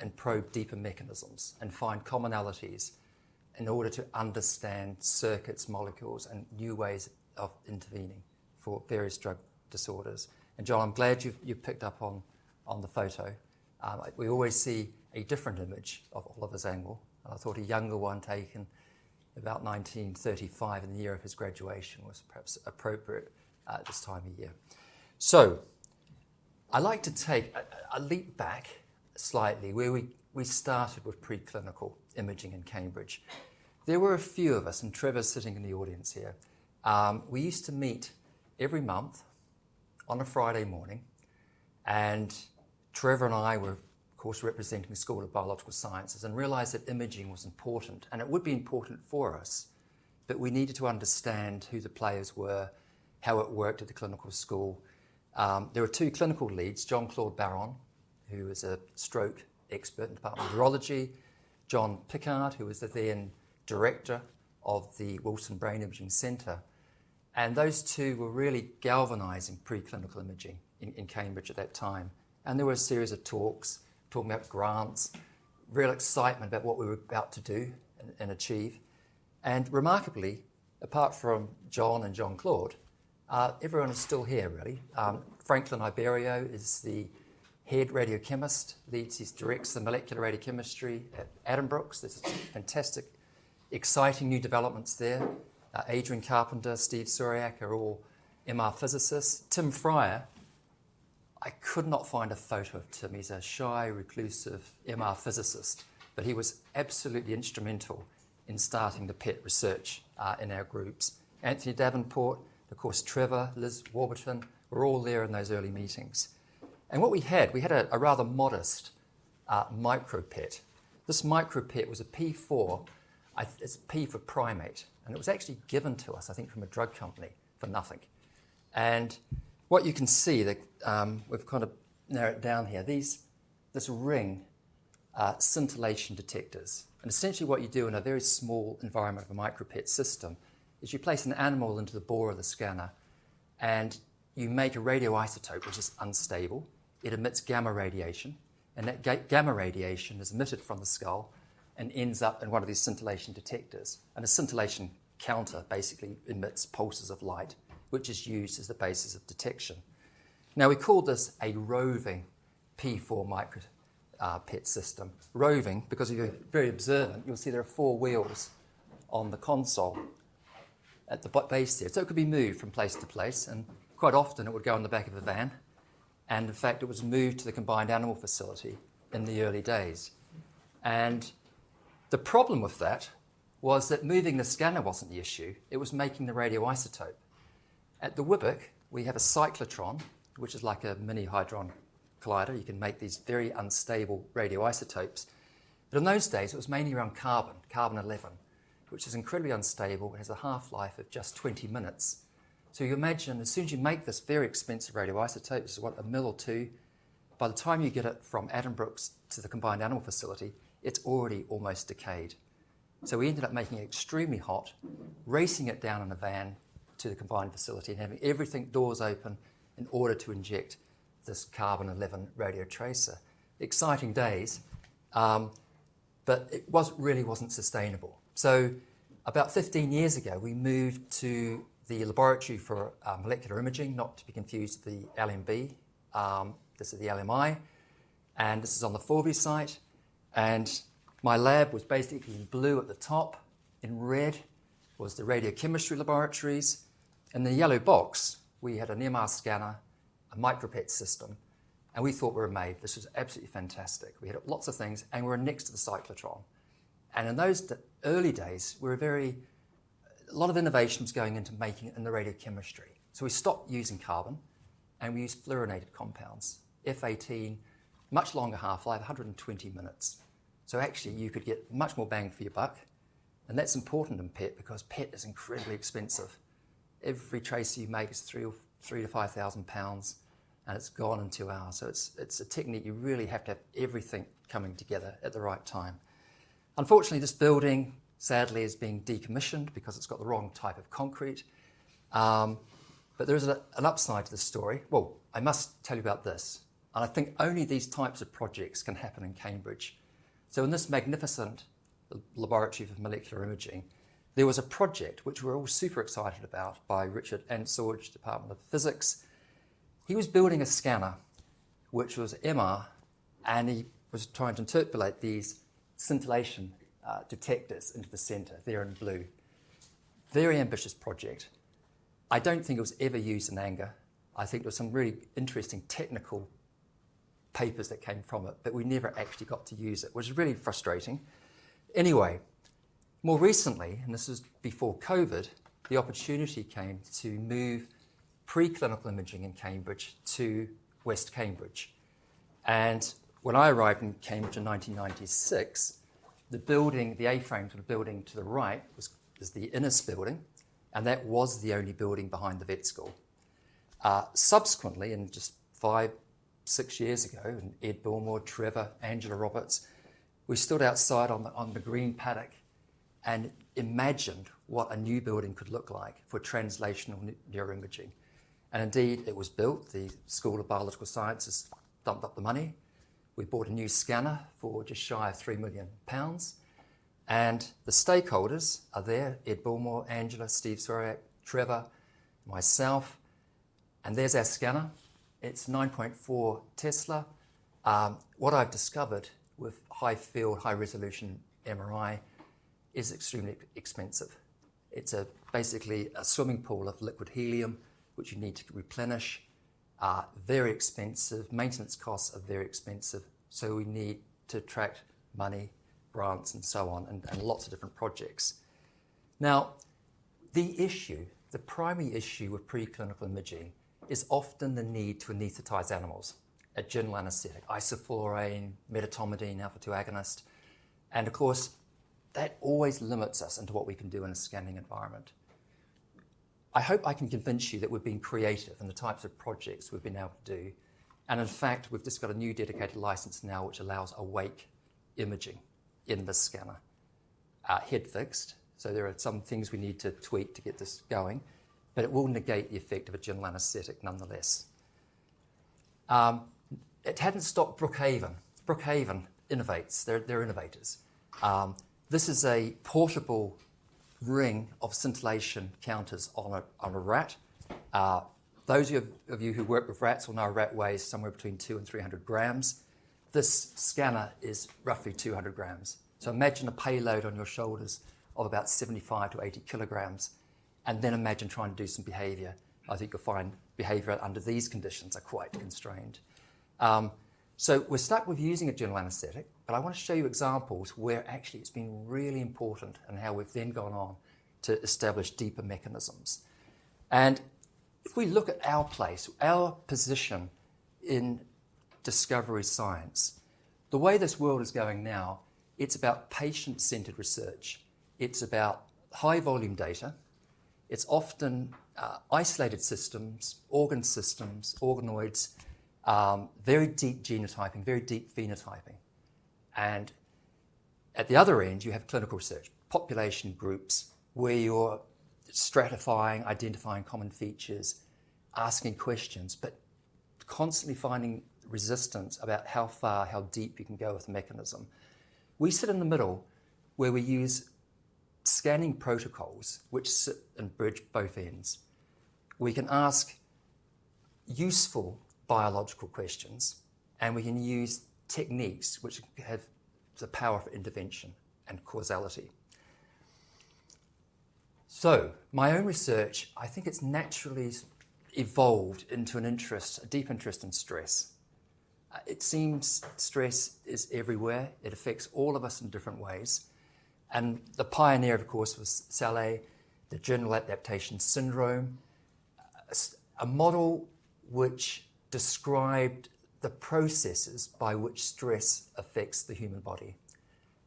and probe deeper mechanisms and find commonalities in order to understand circuits, molecules, and new ways of intervening for various drug disorders. And John, I'm glad you've picked up on the photo. We always see a different image of Oliver Zangwill. I thought a younger one taken about 1935 in the year of his graduation was perhaps appropriate at this time of year. So I like to take a leap back slightly where we started with preclinical imaging in Cambridge. There were a few of us, and Trevor's sitting in the audience here. We used to meet every month on a Friday morning, and Trevor and I were, of course, representing the School of Biological Sciences and realised that imaging was important, and it would be important for us, but we needed to understand who the players were, how it worked at the clinical school. There were two clinical leads, Jean-Claude Baron, who was a stroke expert in the Department of Neurology, John Pickard, who was the then director of the Wilson Brain Imaging Centre. And those two were really galvanising preclinical imaging in Cambridge at that time. And there were a series of talks, talking about grants, real excitement about what we were about to do and achieve. And remarkably, apart from John and Jean-Claude, everyone is still here, really. Franklin Iberio is the head radiochemist, he directs the molecular radiochemistry at Addenbrooke's. There's fantastic, exciting new developments there. Adrian Carpenter, Steve Suriak are all MR physicists. Tim Fryer, I could not find a photo of Tim. He's a shy, reclusive MR physicist, but he was absolutely instrumental in starting the PET research in our groups. Anthony Davenport, of course, Trevor, Liz Warburton, were all there in those early meetings. And what we had a rather modest micro-PET. This micro-PET was a P4, it's P for primate, and it was actually given to us, I think, from a drug company for nothing. And what you can see, that we've kind of narrowed it down here, this ring scintillation detectors. And essentially what you do in a very small environment of a micro-PET system is you place an animal into the bore of the scanner and you make a radioisotope which is unstable. It emits gamma radiation, and that gamma radiation is emitted from the skull and ends up in one of these scintillation detectors. And a scintillation counter basically emits pulses of light, which is used as the basis of detection. Now, we call this a roving P4 micro PET system. Roving, because if you're very observant, you'll see there are 4 wheels on the console at the base there. So it could be moved from place to place, and quite often it would go on the back of a van. And in fact, it was moved to the combined animal facility in the early days. And the problem with that was that moving the scanner wasn't the issue, it was making the radioisotope. At the WIBIC, we have a cyclotron, which is like a mini hadron collider. You can make these very unstable radioisotopes. But in those days, it was mainly around carbon-11, which is incredibly unstable. It has a half-life of just 20 minutes. So you imagine, as soon as you make this very expensive radioisotope, this is what, a mil or two, by the time you get it from Addenbrooke's to the combined animal facility, it's already almost decayed. So we ended up making it extremely hot, racing it down in a van to the combined facility and having everything doors open in order to inject this carbon-11 radio tracer. Exciting days, but it really wasn't sustainable. So about 15 years ago, we moved to the laboratory for molecular imaging, not to be confused with the LMB. This is the LMI, and this is on the Forvey site. And my lab was basically in blue at the top. In red was the radiochemistry laboratories. In the yellow box, we had an MR scanner, a micro-PET system, and we thought we were made. This was absolutely fantastic. We had lots of things, and we were next to the cyclotron. And in those early days, a lot of innovation was going into making it in the radiochemistry. So we stopped using carbon, and we used fluorinated compounds. F18, much longer half-life, 120 minutes. So actually, you could get much more bang for your buck, and that's important in PET because PET is incredibly expensive. Every tracer you make is £3,000 to £5,000, and it's gone in 2 hours. So it's a technique you really have to have everything coming together at the right time. Unfortunately, this building, sadly, is being decommissioned because it's got the wrong type of concrete. But there is an upside to this story. Well, I must tell you about this. And I think only these types of projects can happen in Cambridge. So in this magnificent laboratory for molecular imaging, there was a project which we're all super excited about by Richard Ansorge, Department of Physics. He was building a scanner, which was MR, and he was trying to interpolate these scintillation detectors into the centre, there in blue. Very ambitious project. I don't think it was ever used in anger. I think there were some really interesting technical papers that came from it, but we never actually got to use it, which is really frustrating. Anyway, more recently, and this is before COVID, the opportunity came to move preclinical imaging in Cambridge to West Cambridge. And when I arrived in Cambridge in 1996, the building, the A-frames of the building to the right is the Innes building, and that was the only building behind the vet school. Subsequently, in just 5-6 years ago, and Ed Bilmore, Trevor, Angela Roberts, we stood outside on the green paddock and imagined what a new building could look like for translational neuroimaging. And indeed, it was built. The School of Biological Sciences dumped up the money. We bought a new scanner for just shy of £3 million. And the stakeholders are there: Ed Bilmore, Angela, Steve Soriak, Trevor, myself. And there's our scanner. It's 9.4 Tesla. What I've discovered with high field, high resolution MRI is extremely expensive. It's basically a swimming pool of liquid helium, which you need to replenish. Very expensive. Maintenance costs are very expensive. So we need to attract money, grants, and so on, and lots of different projects. Now, the primary issue with preclinical imaging is often the need to anaesthetize animals, a general anaesthetic, isoflurane, medetomidine, alpha-2 agonist. And of course, that always limits us into what we can do in a scanning environment. I hope I can convince you that we've been creative in the types of projects we've been able to do. And in fact, we've just got a new dedicated license now which allows awake imaging in the scanner, head fixed. So there are some things we need to tweak to get this going, but it will negate the effect of a general anaesthetic nonetheless. It hadn't stopped Brookhaven. Brookhaven innovates. They're innovators. This is a portable ring of scintillation counters on a rat. Those of you who work with rats will know a rat weighs somewhere between 200 and 300 grams. This scanner is roughly 200 grams. So imagine a payload on your shoulders of about 75 to 80 kilograms, and then imagine trying to do some behavior. I think you'll find behavior under these conditions are quite constrained. So we're stuck with using a general anaesthetic, but I want to show you examples where actually it's been really important and how we've then gone on to establish deeper mechanisms. And if we look at our place, our position in discovery science, the way this world is going now, it's about patient-centered research. It's about high-volume data. It's often isolated systems, organoids, very deep genotyping, very deep phenotyping. And at the other end, you have clinical research, population groups, where you're stratifying, identifying common features, asking questions, but constantly finding resistance about how far, how deep you can go with the mechanism. We sit in the middle where we use scanning protocols which sit and bridge both ends. We can ask useful biological questions, and we can use techniques which have the power for intervention and causality. So, my own research, I think it's naturally evolved into an interest, a deep interest in stress. It seems stress is everywhere. It affects all of us in different ways. And the pioneer, of course, was Dalley, the general adaptation syndrome, a model which described the processes by which stress affects the human body.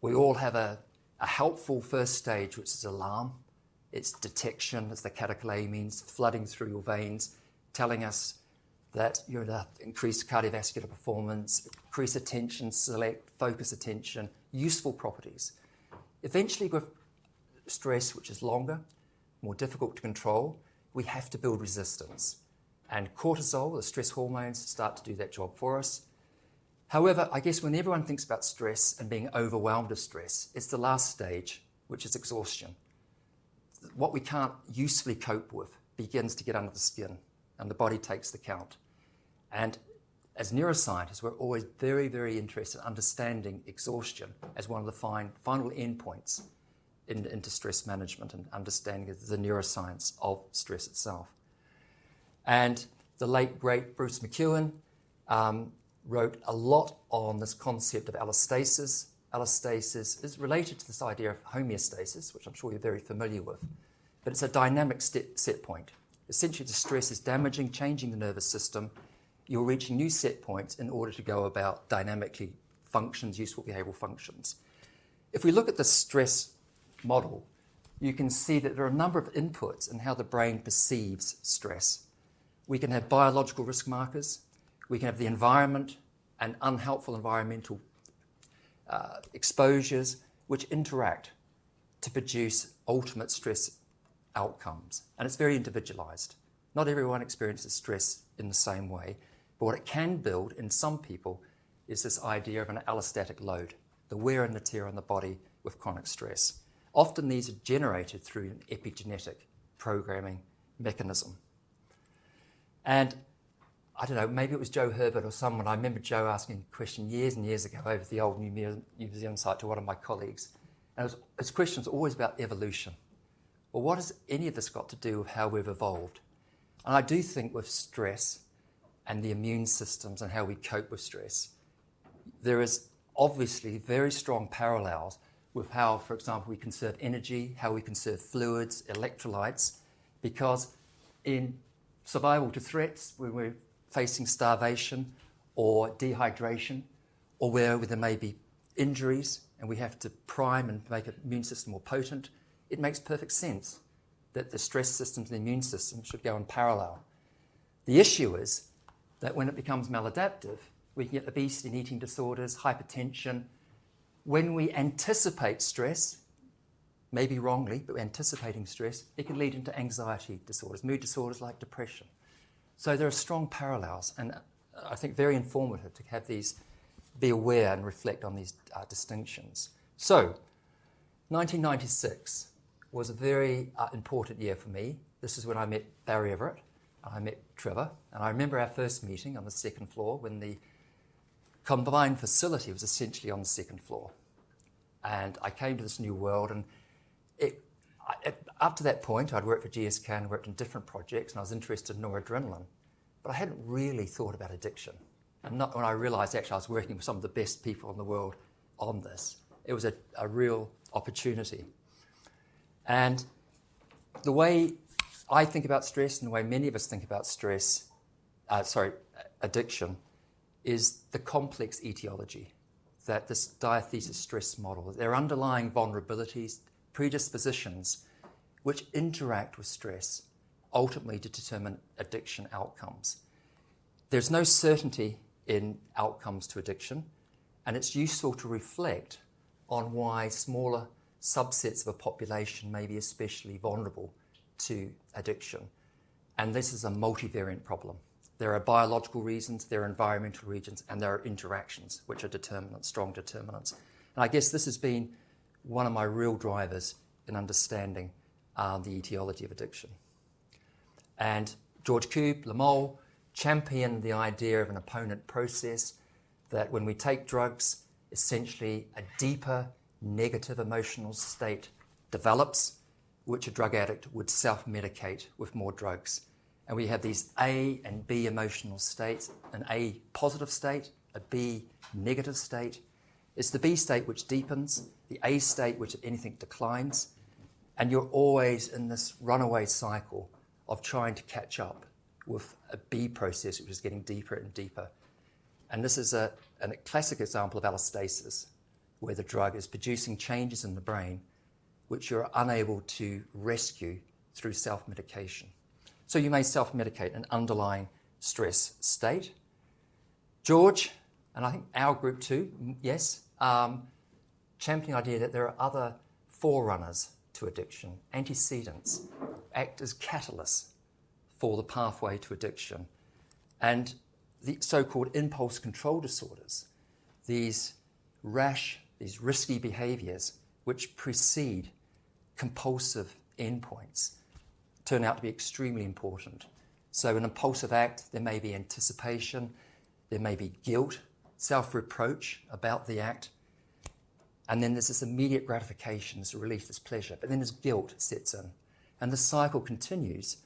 We all have a helpful first stage, which is alarm. It's detection, it's the catecholamines flooding through your veins, telling us that you're in increased cardiovascular performance, increased attention, select, focus attention, useful properties. Eventually, with stress, which is longer, more difficult to control, we have to build resistance. And cortisol, the stress hormones, start to do that job for us. However, I guess when everyone thinks about stress and being overwhelmed with stress, it's the last stage, which is exhaustion. What we can't usefully cope with begins to get under the skin, and the body takes the count. And as neuroscientists, we're always very, very interested in understanding exhaustion as one of the final endpoints into stress management and understanding the neuroscience of stress itself. And the late, great Bruce McEwen wrote a lot on this concept of allostasis. Allostasis is related to this idea of homeostasis, which I'm sure you're very familiar with, but it's a dynamic set point. Essentially, the stress is damaging, changing the nervous system. You're reaching new set points in order to go about dynamically useful behavioral functions. If we look at the stress model, you can see that there are a number of inputs in how the brain perceives stress. We can have biological risk markers. We can have the environment and unhelpful environmental exposures which interact to produce ultimate stress outcomes. And it's very individualized. Not everyone experiences stress in the same way, but what it can build in some people is this idea of an allostatic load, the wear and the tear on the body with chronic stress. Often these are generated through an epigenetic programming mechanism. And I don't know, maybe it was Joe Herbert or someone. I remember Joe asking a question years and years ago over the old museum site to one of my colleagues. And his question was always about evolution. Well, what has any of this got to do with how we've evolved? And I do think with stress and the immune systems and how we cope with stress, there is obviously very strong parallels with how, for example, we conserve energy, how we conserve fluids, electrolytes, because in survival to threats, when we're facing starvation or dehydration, or where there may be injuries and we have to prime and make an immune system more potent, it makes perfect sense that the stress systems and the immune system should go in parallel. The issue is that when it becomes maladaptive, we can get obesity and eating disorders, hypertension. When we anticipate stress, maybe wrongly, but we're anticipating stress, it can lead into anxiety disorders, mood disorders like depression. So there are strong parallels, and I think very informative to have these, be aware and reflect on these distinctions. So, 1996 was a very important year for me. This is when I met Barry Everett, I met Trevor, and I remember our first meeting on the second floor when the combined facility was essentially on the second floor. And I came to this new world, and up to that point, I'd worked for GSK and worked on different projects, and I was interested in noradrenaline. But I hadn't really thought about addiction. And not when I realized actually I was working with some of the best people in the world on this. It was a real opportunity. And the way I think about stress and the way many of us think about addiction, is the complex etiology, that this diathesis stress model, there are underlying vulnerabilities, predispositions, which interact with stress, ultimately to determine addiction outcomes. There's no certainty in outcomes to addiction, and it's useful to reflect on why smaller subsets of a population may be especially vulnerable to addiction. And this is a multivariant problem. There are biological reasons, there are environmental reasons, and there are interactions, which are determinants, strong determinants. And I guess this has been one of my real drivers in understanding the etiology of addiction. And George Koob, Lamol, championed the idea of an opponent process, that when we take drugs, essentially a deeper negative emotional state develops, which a drug addict would self-medicate with more drugs. And we have these A and B emotional states, an A positive state, a B negative state. It's the B state which deepens, the A state which, if anything, declines. And you're always in this runaway cycle of trying to catch up with a B process which is getting deeper and deeper. And this is a classic example of allostasis, where the drug is producing changes in the brain which you're unable to rescue through self-medication. So you may self-medicate an underlying stress state. George, and I think our group too, yes, championing the idea that there are other forerunners to addiction. Antecedents act as catalysts for the pathway to addiction. And the so-called impulse control disorders, these rash, these risky behaviors which precede compulsive endpoints, turn out to be extremely important. So an impulsive act, there may be anticipation, there may be guilt, self-reproach about the act, and then there's this immediate gratification, this relief, this pleasure, but then this guilt sets in. And the cycle continues,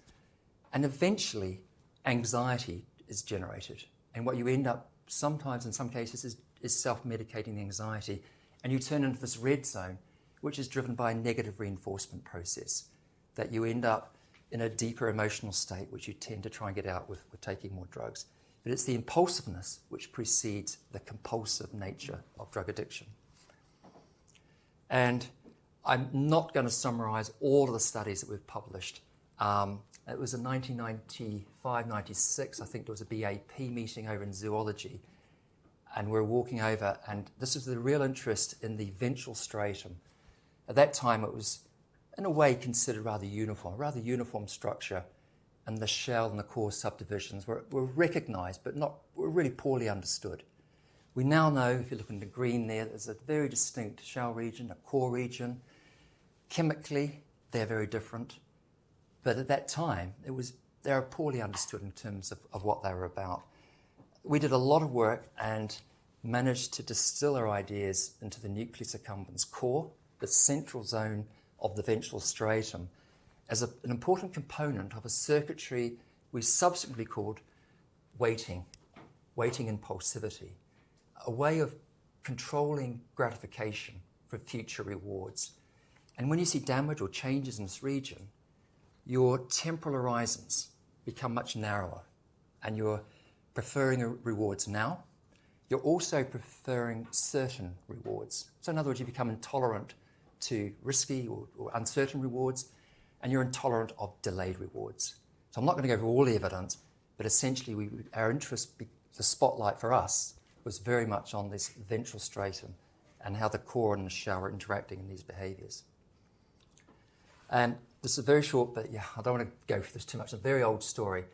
and eventually anxiety is generated. And what you end up sometimes, in some cases, is self-medicating the anxiety, and you turn into this red zone, which is driven by a negative reinforcement process, that you end up in a deeper emotional state, which you tend to try and get out with taking more drugs. But it's the impulsiveness which precedes the compulsive nature of drug addiction. And I'm not going to summarize all of the studies that we've published. It was in 1995-96, I think there was a BAP meeting over in zoology, and we're walking over, and this is the real interest in the ventral stratum. At that time, it was, in a way, considered rather uniform structure, and the shell and the core subdivisions were recognized, but were really poorly understood. We now know, if you look in the green there, there's a very distinct shell region, a core region. Chemically, they're very different. But at that time, they were poorly understood in terms of what they were about. We did a lot of work and managed to distill our ideas into the nucleus accumbens core, the central zone of the ventral stratum, as an important component of a circuitry we subsequently called waiting impulsivity, a way of controlling gratification for future rewards. And when you see damage or changes in this region, your temporal horizons become much narrower, and you're preferring rewards now. You're also preferring certain rewards. So in other words, you become intolerant to risky or uncertain rewards, and you're intolerant of delayed rewards. So I'm not going to go through all the evidence, but essentially our interest, the spotlight for us, was very much on this ventral stratum and how the core and the shell are interacting in these behaviors. And this is a very short, but yeah, I don't want to go through this too much. It's a very old story.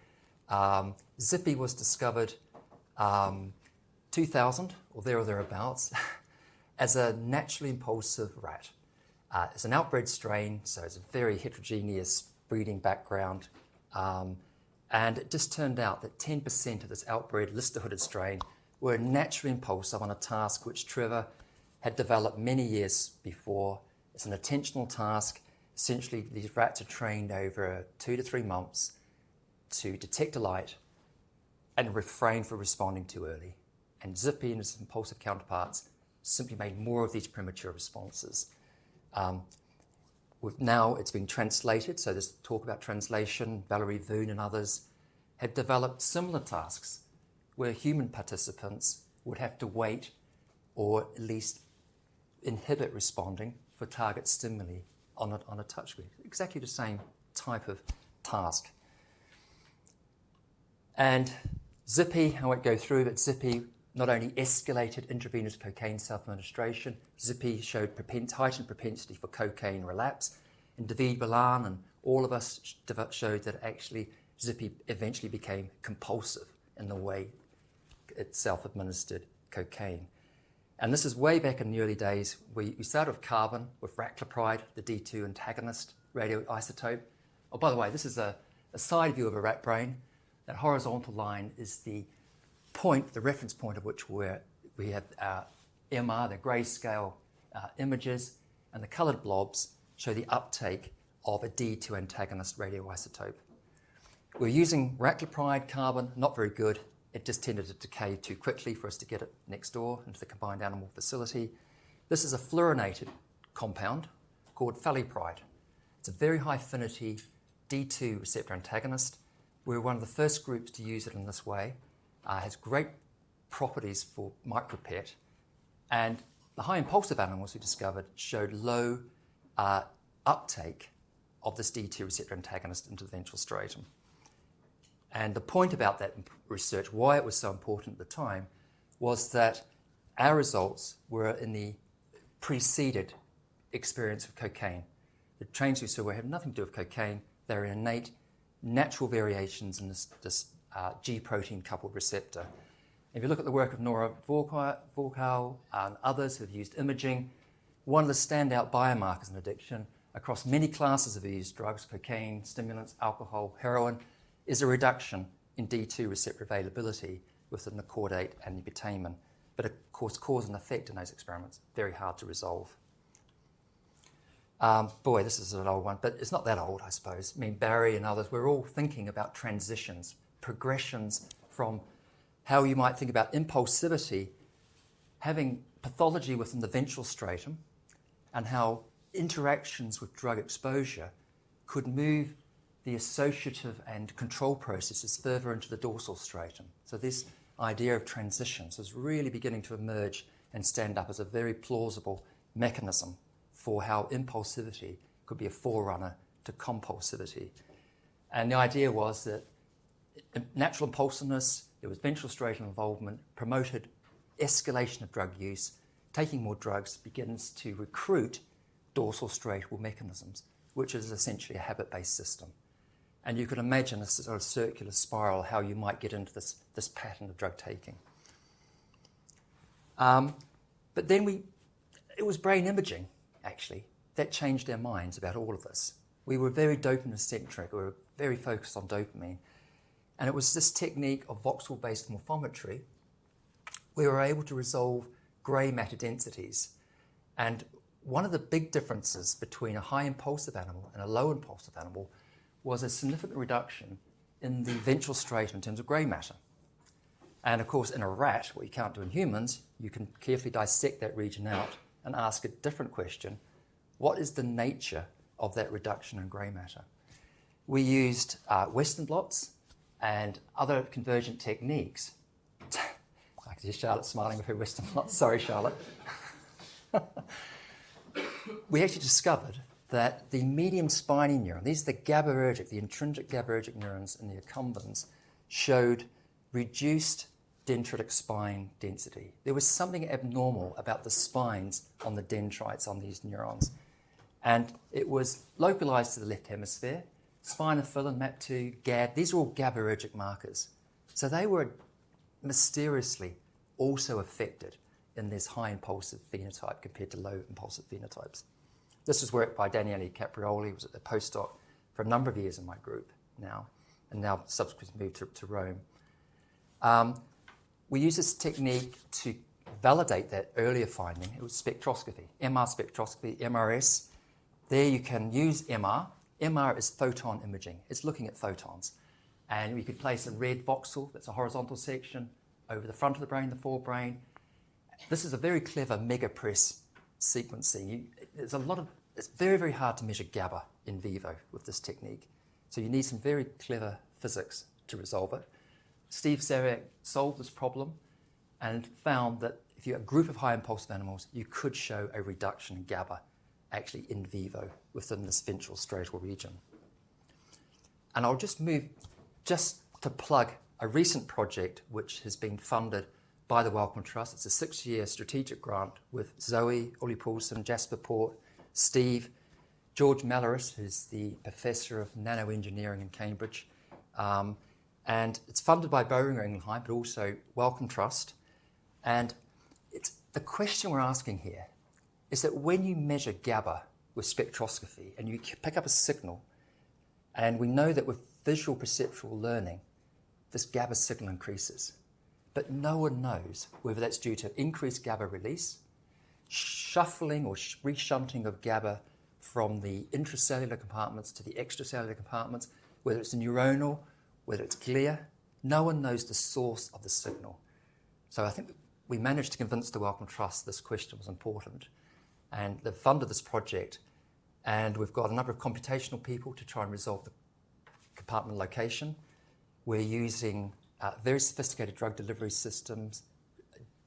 Zippy was discovered 2000 or thereabouts as a naturally impulsive rat. It's an outbred strain, so it's a very heterogeneous breeding background. And it just turned out that 10% of this outbred Lister-hooded strain were naturally impulsive on a task which Trevor had developed many years before. It's an attentional task. Essentially, these rats are trained over 2 to 3 months to detect a light and refrain from responding too early. And Zippy and his impulsive counterparts simply made more of these premature responses. Now it's been translated, so there's talk about translation. Valerie Voon and others have developed similar tasks where human participants would have to wait or at least inhibit responding for target stimuli on a touchscreen. Exactly the same type of task. And Zippy, I won't go through, but Zippy not only escalated intravenous cocaine self-administration, Zippy showed heightened propensity for cocaine relapse, and David Balan and all of us showed that actually Zippy eventually became compulsive in the way it self-administered cocaine. And this is way back in the early days. We started with carbon, with raclopride, the D2 antagonist radioisotope. Oh, by the way, this is a side view of a rat brain. That horizontal line is the point, the reference point of which we have MR, the grayscale images, and the coloured blobs show the uptake of a D2 antagonist radioisotope. We're using raclopride, carbon, not very good. It just tended to decay too quickly for us to get it next door into the combined animal facility. This is a fluorinated compound called falipride. It's a very high affinity D2 receptor antagonist. We're one of the first groups to use it in this way. Has great properties for micropet, and the high impulsive animals we discovered showed low uptake of this D2 receptor antagonist into the ventral stratum. And the point about that research, why it was so important at the time, was that our results were in the preceded experience of cocaine. The trains we saw have nothing to do with cocaine. They're innate natural variations in this G protein coupled receptor. If you look at the work of Nora Vorkal and others who've used imaging, one of the standout biomarkers in addiction across many classes of used drugs, cocaine, stimulants, alcohol, heroin, is a reduction in D2 receptor availability within the caudate and the putamen. But of course, cause and effect in those experiments, very hard to resolve. Boy, this is an old one, but it's not that old, I suppose. I mean, Barry and others, we're all thinking about transitions, progressions from how you might think about impulsivity, having pathology within the ventral stratum, and how interactions with drug exposure could move the associative and control processes further into the dorsal stratum. So this idea of transitions is really beginning to emerge and stand up as a very plausible mechanism for how impulsivity could be a forerunner to compulsivity. And the idea was that natural impulsiveness, there was ventral stratum involvement, promoted escalation of drug use, taking more drugs begins to recruit dorsal stratal mechanisms, which is essentially a habit-based system. And you can imagine a sort of circular spiral, how you might get into this pattern of drug taking. But then it was brain imaging, actually, that changed our minds about all of this. We were very dopamine-centric, we were very focused on dopamine. And it was this technique of voxel-based morphometry, we were able to resolve grey matter densities. And one of the big differences between a high impulsive animal and a low impulsive animal was a significant reduction in the ventral stratum in terms of grey matter. And of course, in a rat, what you can't do in humans, you can carefully dissect that region out and ask a different question. What is the nature of that reduction in grey matter? We used Western blots and other convergent techniques. I can see Charlotte smiling with her Western blots. Sorry, Charlotte. We actually discovered that the medium spiny neuron, these are the GABAergic, the intrinsic GABAergic neurons in the accumbens, showed reduced dendritic spine density. There was something abnormal about the spines on the dendrites on these neurons. And it was localized to the left hemisphere. Spinophyllin, MAP2, GAD, these are all GABAergic markers. So they were mysteriously also affected in this high impulsive phenotype compared to low impulsive phenotypes. This was work by Daniele Caprioli, who was a postdoc for a number of years in my group now, and now subsequently moved to Rome. We used this technique to validate that earlier finding. It was spectroscopy, MR spectroscopy, MRS. There you can use MR. MR is photon imaging. It's looking at photons. And we could place a red voxel, that's a horizontal section, over the front of the brain, the forebrain. This is a very clever megapress sequencing. It's very, very hard to measure GABA in vivo with this technique. So you need some very clever physics to resolve it. Steve Sarek solved this problem and found that if you have a group of high impulsive animals, you could show a reduction in GABA actually in vivo within this ventral striatal region. And I'll just move to plug a recent project which has been funded by the Wellcome Trust. It's a 6-year strategic grant with Zoe, Uli Paulson, Jasper Port, Steve, George Malaris, who's the Professor of Nanoengineering in Cambridge. And it's funded by Boehringer Ingelheim, but also Wellcome Trust. And the question we're asking here is that when you measure GABA with spectroscopy and you pick up a signal, and we know that with visual perceptual learning, this GABA signal increases. But no one knows whether that's due to increased GABA release, shuffling or reshunting of GABA from the intracellular compartments to the extracellular compartments, whether it's neuronal, whether it's glia. No one knows the source of the signal. So I think we managed to convince the Wellcome Trust this question was important. And they've funded this project. And we've got a number of computational people to try and resolve the compartment location. We're using very sophisticated drug delivery systems,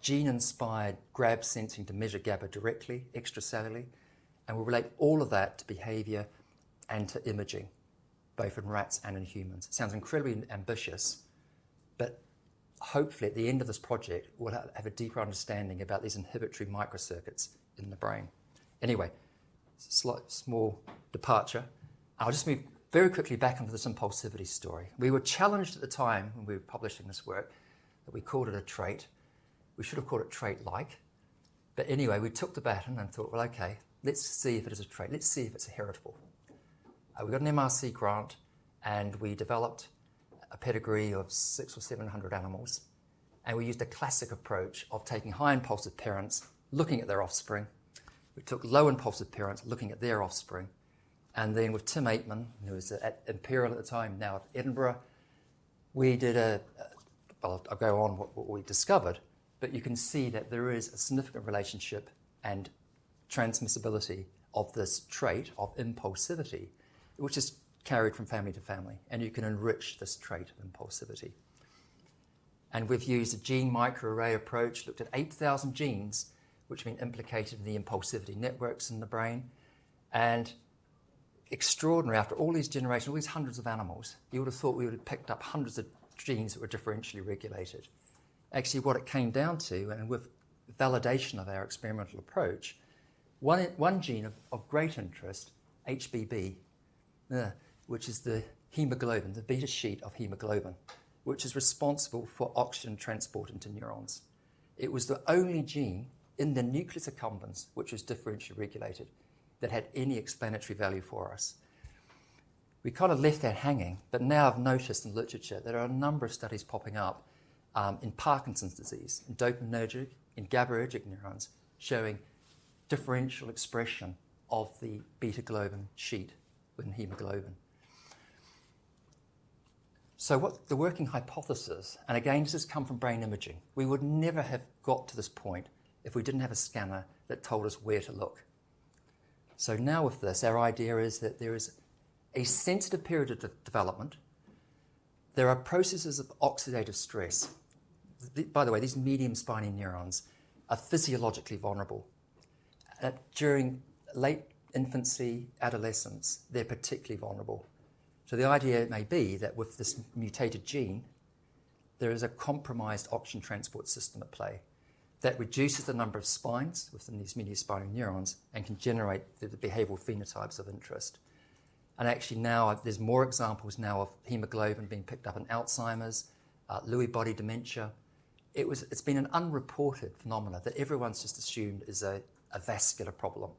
gene-inspired Grab sensing to measure GABA directly, extracellularly, and we'll relate all of that to behavior and to imaging, both in rats and in humans. It sounds incredibly ambitious, but hopefully at the end of this project, we'll have a deeper understanding about these inhibitory microcircuits in the brain. Anyway, small departure. I'll just move very quickly back into this impulsivity story. We were challenged at the time when we were publishing this work that we called it a trait. We should have called it trait-like. But anyway, we took the baton and thought, well, okay, let's see if it is a trait. Let's see if it's heritable. We got an MRC grant and we developed a pedigree of 600 or 700 animals. And we used a classic approach of taking high impulsive parents, looking at their offspring. We took low impulsive parents, looking at their offspring. And then with Tim Aitman, who was at Imperial at the time, now at Edinburgh, we did well, I'll go on what we discovered, but you can see that there is a significant relationship and transmissibility of this trait of impulsivity, which is carried from family to family, and you can enrich this trait of impulsivity. And we've used a gene microarray approach, looked at 8,000 genes, which have been implicated in the impulsivity networks in the brain, and extraordinary, after all these generations, all these hundreds of animals, you would have thought we would have picked up hundreds of genes that were differentially regulated. Actually, what it came down to, and with validation of our experimental approach, one gene of great interest, HBB, which is the hemoglobin, the beta sheet of hemoglobin, which is responsible for oxygen transport into neurons. It was the only gene in the nucleus accumbens which was differentially regulated that had any explanatory value for us. We kind of left that hanging, but now I've noticed in literature that there are a number of studies popping up in Parkinson's disease, in dopaminergic, in GABAergic neurons, showing differential expression of the beta-globin sheet within hemoglobin. So what the working hypothesis, and again this has come from brain imaging, we would never have got to this point if we didn't have a scanner that told us where to look. So now with this, our idea is that there is a sensitive period of development. There are processes of oxidative stress. By the way, these medium spiny neurons are physiologically vulnerable. During late infancy, adolescence, they're particularly vulnerable. So the idea may be that with this mutated gene, there is a compromised oxygen transport system at play that reduces the number of spines within these mediaspinal neurons and can generate the behavioral phenotypes of interest. And actually now there's more examples now of hemoglobin being picked up in Alzheimer's, Lewy body dementia. It's been an unreported phenomenon that everyone's just assumed is a vascular problem.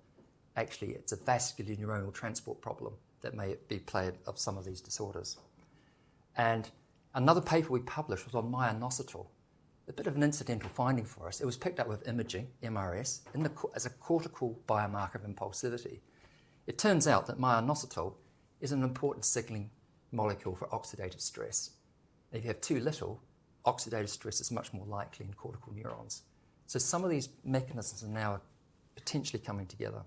Actually, it's a vascular neuronal transport problem that may be played of some of these disorders. And another paper we published was on myoinositol. A bit of an incidental finding for us. It was picked up with imaging, MRS, as a cortical biomarker of impulsivity. It turns out that myoinositol is an important signaling molecule for oxidative stress. If you have too little, oxidative stress is much more likely in cortical neurons. So some of these mechanisms are now potentially coming together.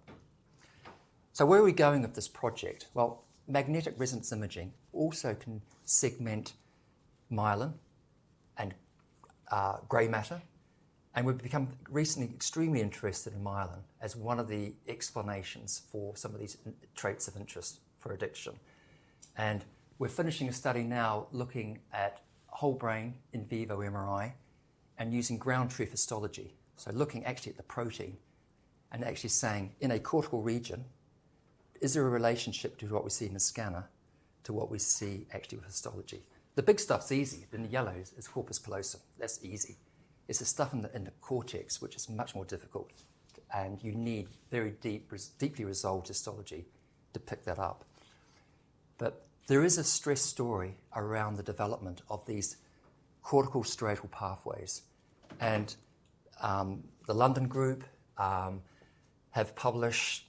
So where are we going with this project? Well, magnetic resonance imaging also can segment myelin and grey matter, and we've become recently extremely interested in myelin as one of the explanations for some of these traits of interest for addiction. And we're finishing a study now looking at whole brain in vivo MRI and using ground truth histology. So looking actually at the protein and actually saying, in a cortical region, is there a relationship to what we see in the scanner to what we see actually with histology? The big stuff's easy. In the yellows is corpus callosum. That's easy. It's the stuff in the cortex, which is much more difficult. And you need very deeply resolved histology to pick that up. But there is a stress story around the development of these cortical striatal pathways. And the London group have published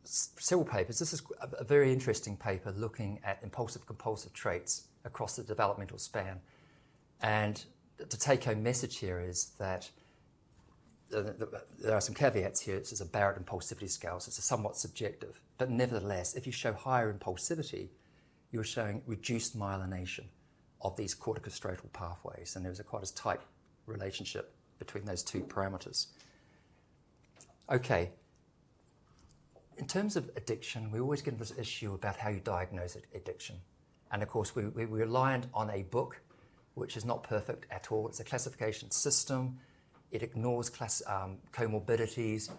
several papers. This is a very interesting paper looking at impulsive-compulsive traits across the developmental span. And the take-home message here is that there are some caveats here. This is a Barrett impulsivity scale, so it's somewhat subjective. But nevertheless, if you show higher impulsivity, you're showing reduced myelination of these corticostriatal pathways. And there's quite a tight relationship between those two parameters. Okay. In terms of addiction, we always get into this issue about how you diagnose addiction. And of course, we're reliant on a book, which is not perfect at all. It's a classification system. It ignores comorbidities.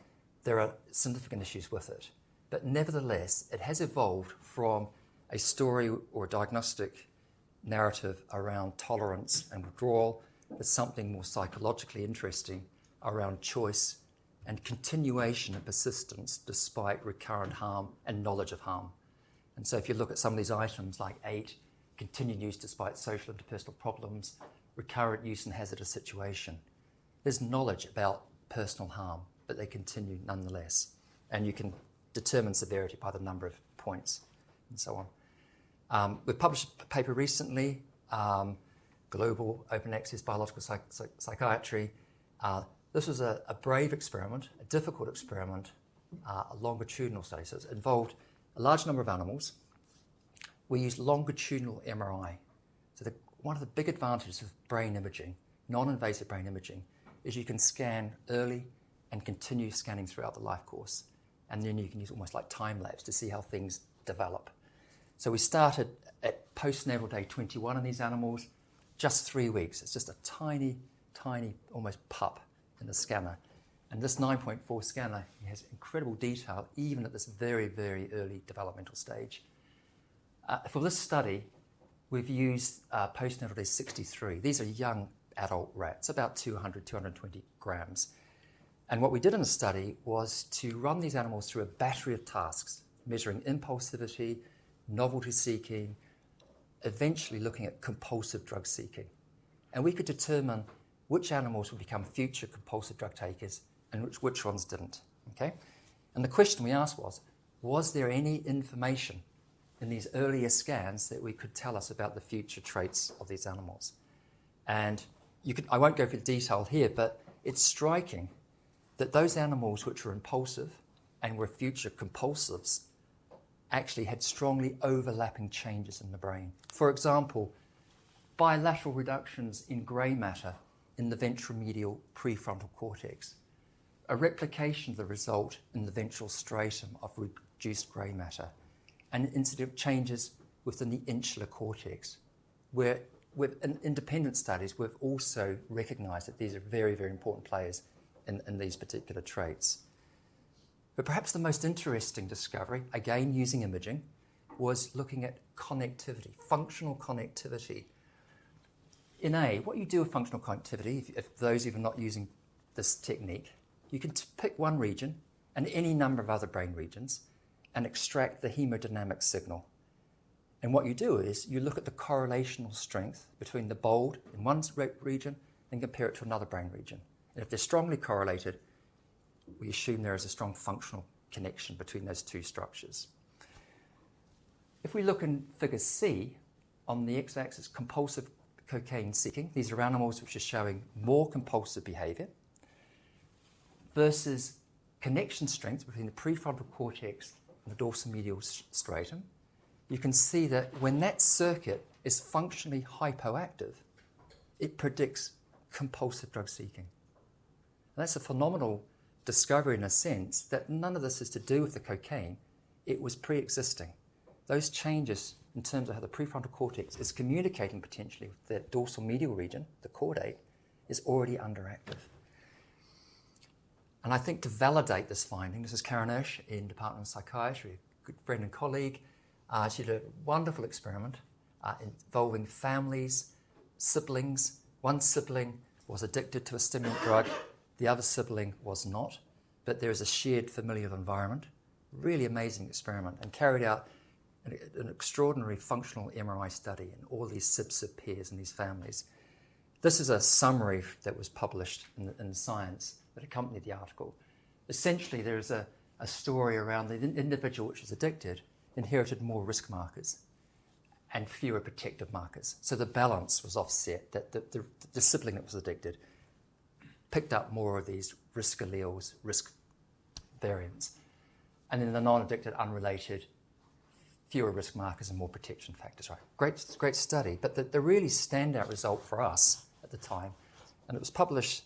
There are significant issues with it. But nevertheless, it has evolved from a story or a diagnostic narrative around tolerance and withdrawal, there's something more psychologically interesting around choice and continuation and persistence despite recurrent harm and knowledge of harm. And so if you look at some of these items like 8, continued use despite social and interpersonal problems, recurrent use in hazardous situation, there's knowledge about personal harm, but they continue nonetheless. And you can determine severity by the number of points and so on. We published a paper recently, Global Open Access Biological Psychiatry. This was a brave experiment, a difficult experiment, a longitudinal study. So it involved a large number of animals. We used longitudinal MRI. So one of the big advantages of brain imaging, non-invasive brain imaging, is you can scan early and continue scanning throughout the life course. And then you can use almost like time-lapse to see how things develop. So we started at postnatal day 21 in these animals, just 3 weeks. It's just a tiny, tiny, almost pup in the scanner. And this 9.4 scanner has incredible detail, even at this very, very early developmental stage. For this study, we've used postnatal day 63. These are young adult rats, about 200, 220 grams. And what we did in the study was to run these animals through a battery of tasks, measuring impulsivity, novelty seeking, eventually looking at compulsive drug seeking. And we could determine which animals would become future compulsive drug takers and which ones didn't. Okay? And the question we asked was there any information in these earlier scans that we could tell us about the future traits of these animals? And I won't go through the detail here, but it's striking that those animals which were impulsive and were future compulsives actually had strongly overlapping changes in the brain. For example, bilateral reductions in grey matter in the ventromedial prefrontal cortex, a replication of the result in the ventral stratum of reduced grey matter, and incident changes within the insular cortex, where in independent studies we've also recognised that these are very, very important players in these particular traits. But perhaps the most interesting discovery, again using imaging, was looking at connectivity, functional connectivity. In what you do with functional connectivity, if those of you are not using this technique, you can pick one region and any number of other brain regions and extract the hemodynamic signal. And what you do is you look at the correlational strength between the bold in one region and compare it to another brain region. And if they're strongly correlated, we assume there is a strong functional connection between those two structures. If we look in figure C, on the x-axis, compulsive cocaine seeking, these are animals which are showing more compulsive behavior, versus connection strength between the prefrontal cortex and the dorsal medial stratum, you can see that when that circuit is functionally hypoactive, it predicts compulsive drug seeking. And that's a phenomenal discovery in a sense that none of this is to do with the cocaine. It was pre-existing. Those changes in terms of how the prefrontal cortex is communicating potentially with the dorsal medial region, the caudate, is already underactive. And I think to validate this finding, this is Karen Oesch in Department of Psychiatry, a good friend and colleague. She did a wonderful experiment involving families, siblings. One sibling was addicted to a stimulant drug, the other sibling was not, but there is a shared familial environment. Really amazing experiment, and carried out an extraordinary functional MRI study in all these sib-sib pairs in these families. This is a summary that was published in Science that accompanied the article. Essentially, there is a story around the individual which was addicted inherited more risk markers and fewer protective markers. So the balance was offset, that the sibling that was addicted picked up more of these risk alleles, risk variants. And then the non-addicted, unrelated, fewer risk markers and more protection factors. Right? Great study. But the really standout result for us at the time, and it was published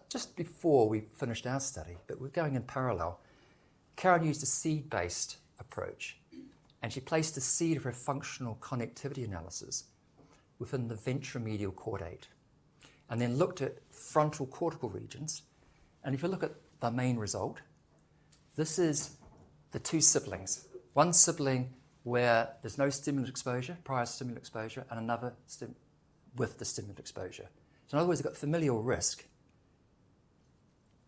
just before we finished our study, but we're going in parallel. Karen used a seed-based approach, and she placed the seed of her functional connectivity analysis within the ventromedial caudate, and then looked at frontal cortical regions. And if you look at the main result, this is the two siblings. One sibling where there's no stimulant exposure, prior stimulant exposure, and another with the stimulant exposure. So in other words, they've got familial risk.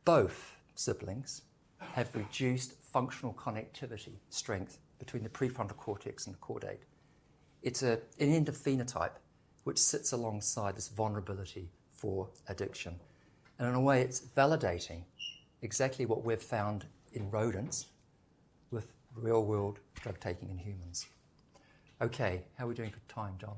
Both siblings have reduced functional connectivity strength between the prefrontal cortex and the caudate. It's an end of phenotype which sits alongside this vulnerability for addiction. And in a way, it's validating exactly what we've found in rodents with real-world drug taking in humans. Okay, how are we doing for time, John?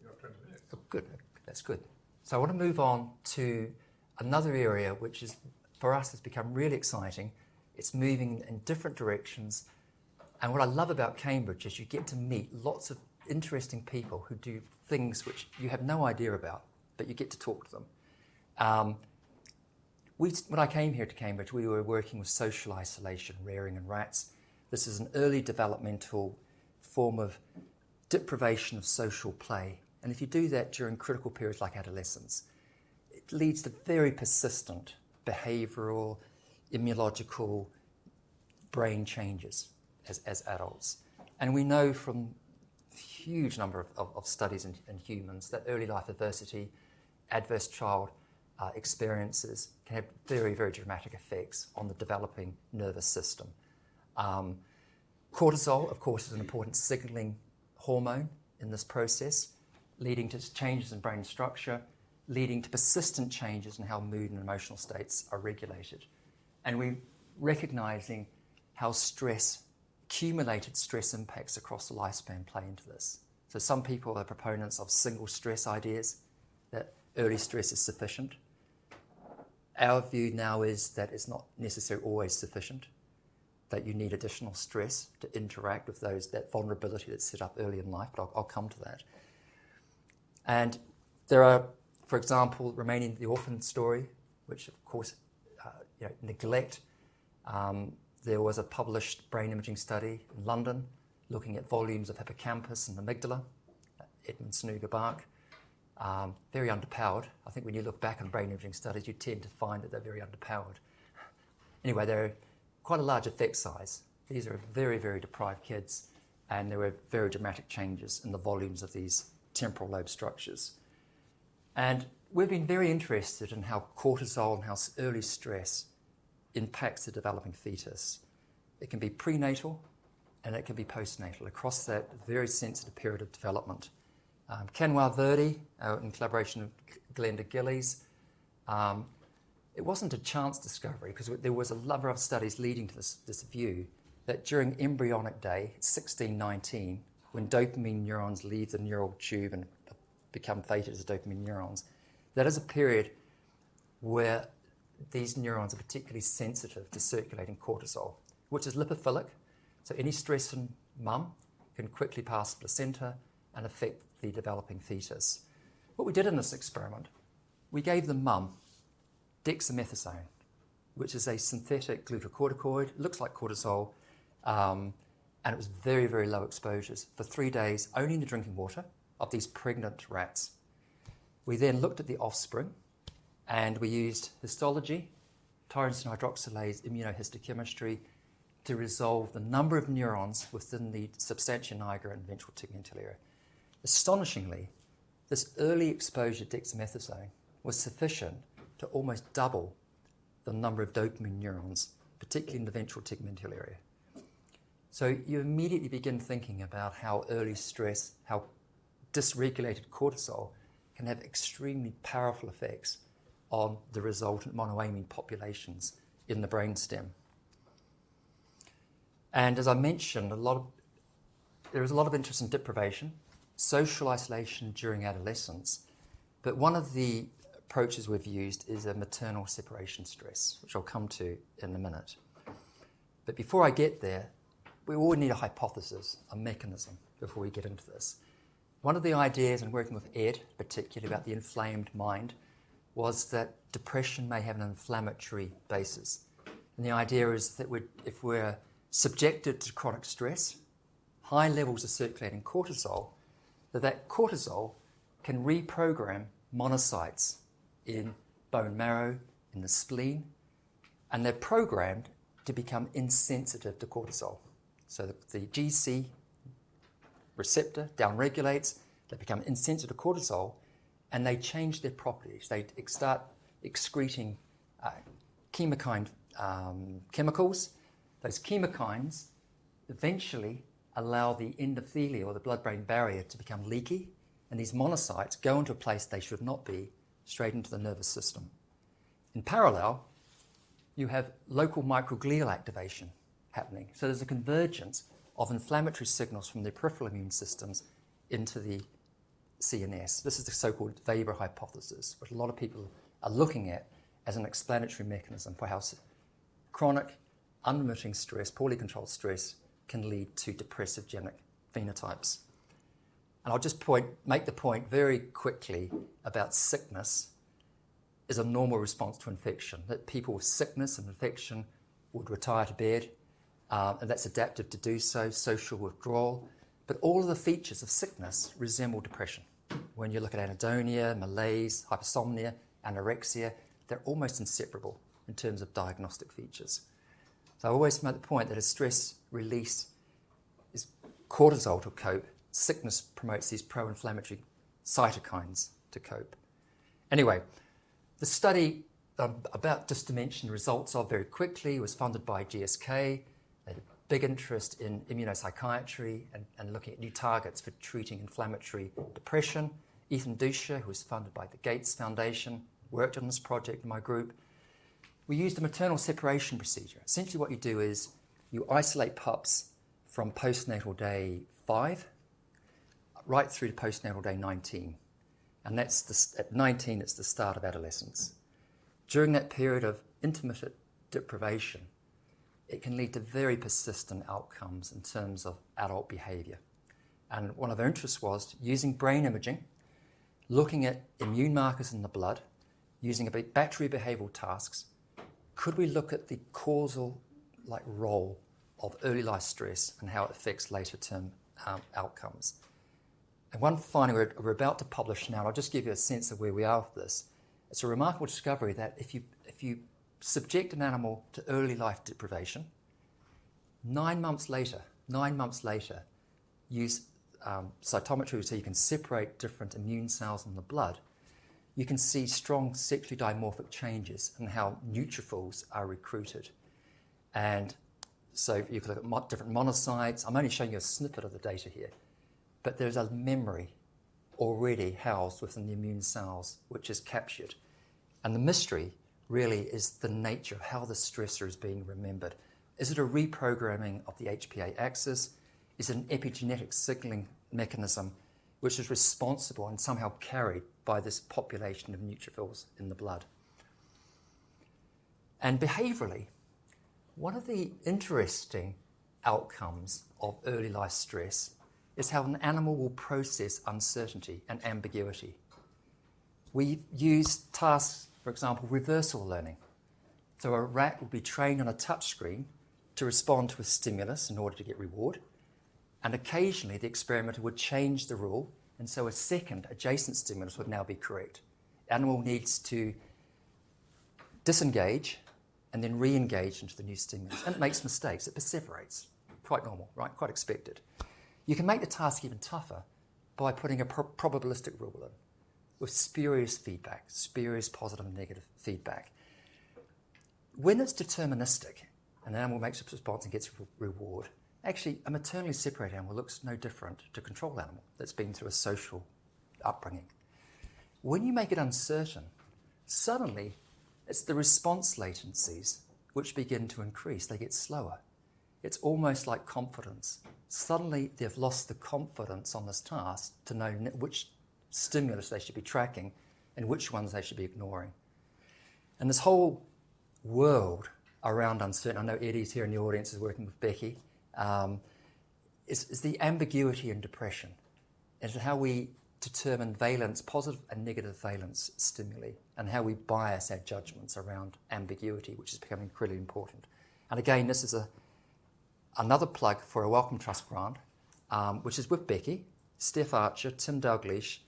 You have 20 minutes. Oh, good, that's good. So I want to move on to another area which is, for us, has become really exciting. It's moving in different directions. And what I love about Cambridge is you get to meet lots of interesting people who do things which you have no idea about, but you get to talk to them. When I came here to Cambridge, we were working with social isolation, rearing in rats. This is an early developmental form of deprivation of social play. And if you do that during critical periods like adolescence, it leads to very persistent behavioral, immunological brain changes as adults. And we know from a huge number of studies in humans that early life adversity, adverse child experiences can have very, very dramatic effects on the developing nervous system. Cortisol, of course, is an important signaling hormone in this process, leading to changes in brain structure, leading to persistent changes in how mood and emotional states are regulated. And we're recognizing how accumulated stress impacts across the lifespan play into this. So some people are proponents of single stress ideas, that early stress is sufficient. Our view now is that it's not necessarily always sufficient, that you need additional stress to interact with that vulnerability that's set up early in life, but I'll come to that. And there are, for example, remaining the orphan story, which of course, neglect. There was a published brain imaging study in London looking at volumes of hippocampus and amygdala, Edmund Snooger-Bark. Very underpowered. I think when you look back on brain imaging studies, you tend to find that they're very underpowered. Anyway, they're quite a large effect size. These are very, very deprived kids, and there were very dramatic changes in the volumes of these temporal lobe structures. And we've been very interested in how cortisol and how early stress impacts the developing fetus. It can be prenatal and it can be postnatal across that very sensitive period of development. Kanwar Verdi, in collaboration with Glenda Gillies, it wasn't a chance discovery because there was a number of studies leading to this view that during embryonic day, 16-19, when dopamine neurons leave the neural tube and become fated as dopamine neurons, that is a period where these neurons are particularly sensitive to circulating cortisol, which is lipophilic. So any stress in mum can quickly pass the placenta and affect the developing fetus. What we did in this experiment, we gave the mum dexamethasone, which is a synthetic glucocorticoid. It looks like cortisol, and it was very, very low exposures for 3 days, only in the drinking water of these pregnant rats. We then looked at the offspring, and we used histology, tyrosine hydroxylase immunohistochemistry to resolve the number of neurons within the substantia nigra and ventral tegmental area. Astonishingly, this early exposure to dexamethasone was sufficient to almost double the number of dopamine neurons, particularly in the ventral tegmental area. So you immediately begin thinking about how early stress, how dysregulated cortisol can have extremely powerful effects on the resultant monoamine populations in the brainstem. And as I mentioned, there is a lot of interest in deprivation, social isolation during adolescence, but one of the approaches we've used is a maternal separation stress, which I'll come to in a minute. But before I get there, we all need a hypothesis, a mechanism, before we get into this. One of the ideas, and working with Ed particularly about the inflamed mind, was that depression may have an inflammatory basis. And the idea is that if we're subjected to chronic stress, high levels of circulating cortisol, that cortisol can reprogram monocytes in bone marrow, in the spleen, and they're programmed to become insensitive to cortisol. So the GC receptor downregulates, they become insensitive to cortisol, and they change their properties. They start excreting chemokine chemicals. Those chemokines eventually allow the endothelium, or the blood-brain barrier, to become leaky, and these monocytes go into a place they should not be, straight into the nervous system. In parallel, you have local microglial activation happening. So there's a convergence of inflammatory signals from the peripheral immune systems into the CNS. This is the so-called Weber hypothesis, which a lot of people are looking at as an explanatory mechanism for how chronic, unremitting stress, poorly controlled stress, can lead to depressive phenotypes. And I'll just make the point very quickly about sickness is a normal response to infection, that people with sickness and infection would retire to bed, and that's adaptive to do so, social withdrawal. But all of the features of sickness resemble depression. When you look at anhedonia, malaise, hypersomnia, anorexia, they're almost inseparable in terms of diagnostic features. So I always make the point that as stress release is cortisol to cope, sickness promotes these pro-inflammatory cytokines to cope. Anyway, the study about just to mention the results of very quickly was funded by GSK. They had a big interest in immunopsychiatry and looking at new targets for treating inflammatory depression. Ethan Dusha, who was funded by the Gates Foundation, worked on this project in my group. We used a maternal separation procedure. Essentially what you do is you isolate pups from postnatal day 5 right through to postnatal day 19. And at 19, it's the start of adolescence. During that period of intermittent deprivation, it can lead to very persistent outcomes in terms of adult behavior. And one of our interests was using brain imaging, looking at immune markers in the blood, using battery behavioral tasks. Could we look at the causal role of early life stress and how it affects later term outcomes? And one finding we're about to publish now, and I'll just give you a sense of where we are with this. It's a remarkable discovery that if you subject an animal to early life deprivation, 9 months later, use cytometry so you can separate different immune cells in the blood, you can see strong sexually dimorphic changes in how neutrophils are recruited. And so you can look at different monocytes. I'm only showing you a snippet of the data here. But there's a memory already housed within the immune cells, which is captured. And the mystery really is the nature of how the stressor is being remembered. Is it a reprogramming of the HPA axis? Is it an epigenetic signaling mechanism which is responsible and somehow carried by this population of neutrophils in the blood? And behaviorally, one of the interesting outcomes of early life stress is how an animal will process uncertainty and ambiguity. We use tasks, for example, reversal learning. So a rat will be trained on a touch screen to respond to a stimulus in order to get reward, and occasionally the experimenter would change the rule, and so a second adjacent stimulus would now be correct. The animal needs to disengage and then re-engage into the new stimulus, and it makes mistakes, it perseverates. Quite normal, right? Quite expected. You can make the task even tougher by putting a probabilistic rule in with spurious feedback, spurious positive and negative feedback. When it's deterministic, an animal makes a response and gets a reward, actually a maternally separated animal looks no different to a control animal that's been through a social upbringing. When you make it uncertain, suddenly it's the response latencies which begin to increase. They get slower. It's almost like confidence. Suddenly they've lost the confidence on this task to know which stimulus they should be tracking and which ones they should be ignoring. And this whole world around uncertainty, I know Eddie's here in the audience, is working with Becky, is the ambiguity in depression, and how we determine valence, positive and negative valence stimuli, and how we bias our judgments around ambiguity, which is becoming incredibly important. And again, this is another plug for a Wellcome Trust grant, which is with Becky, Steph Archer, Tim Dalglish,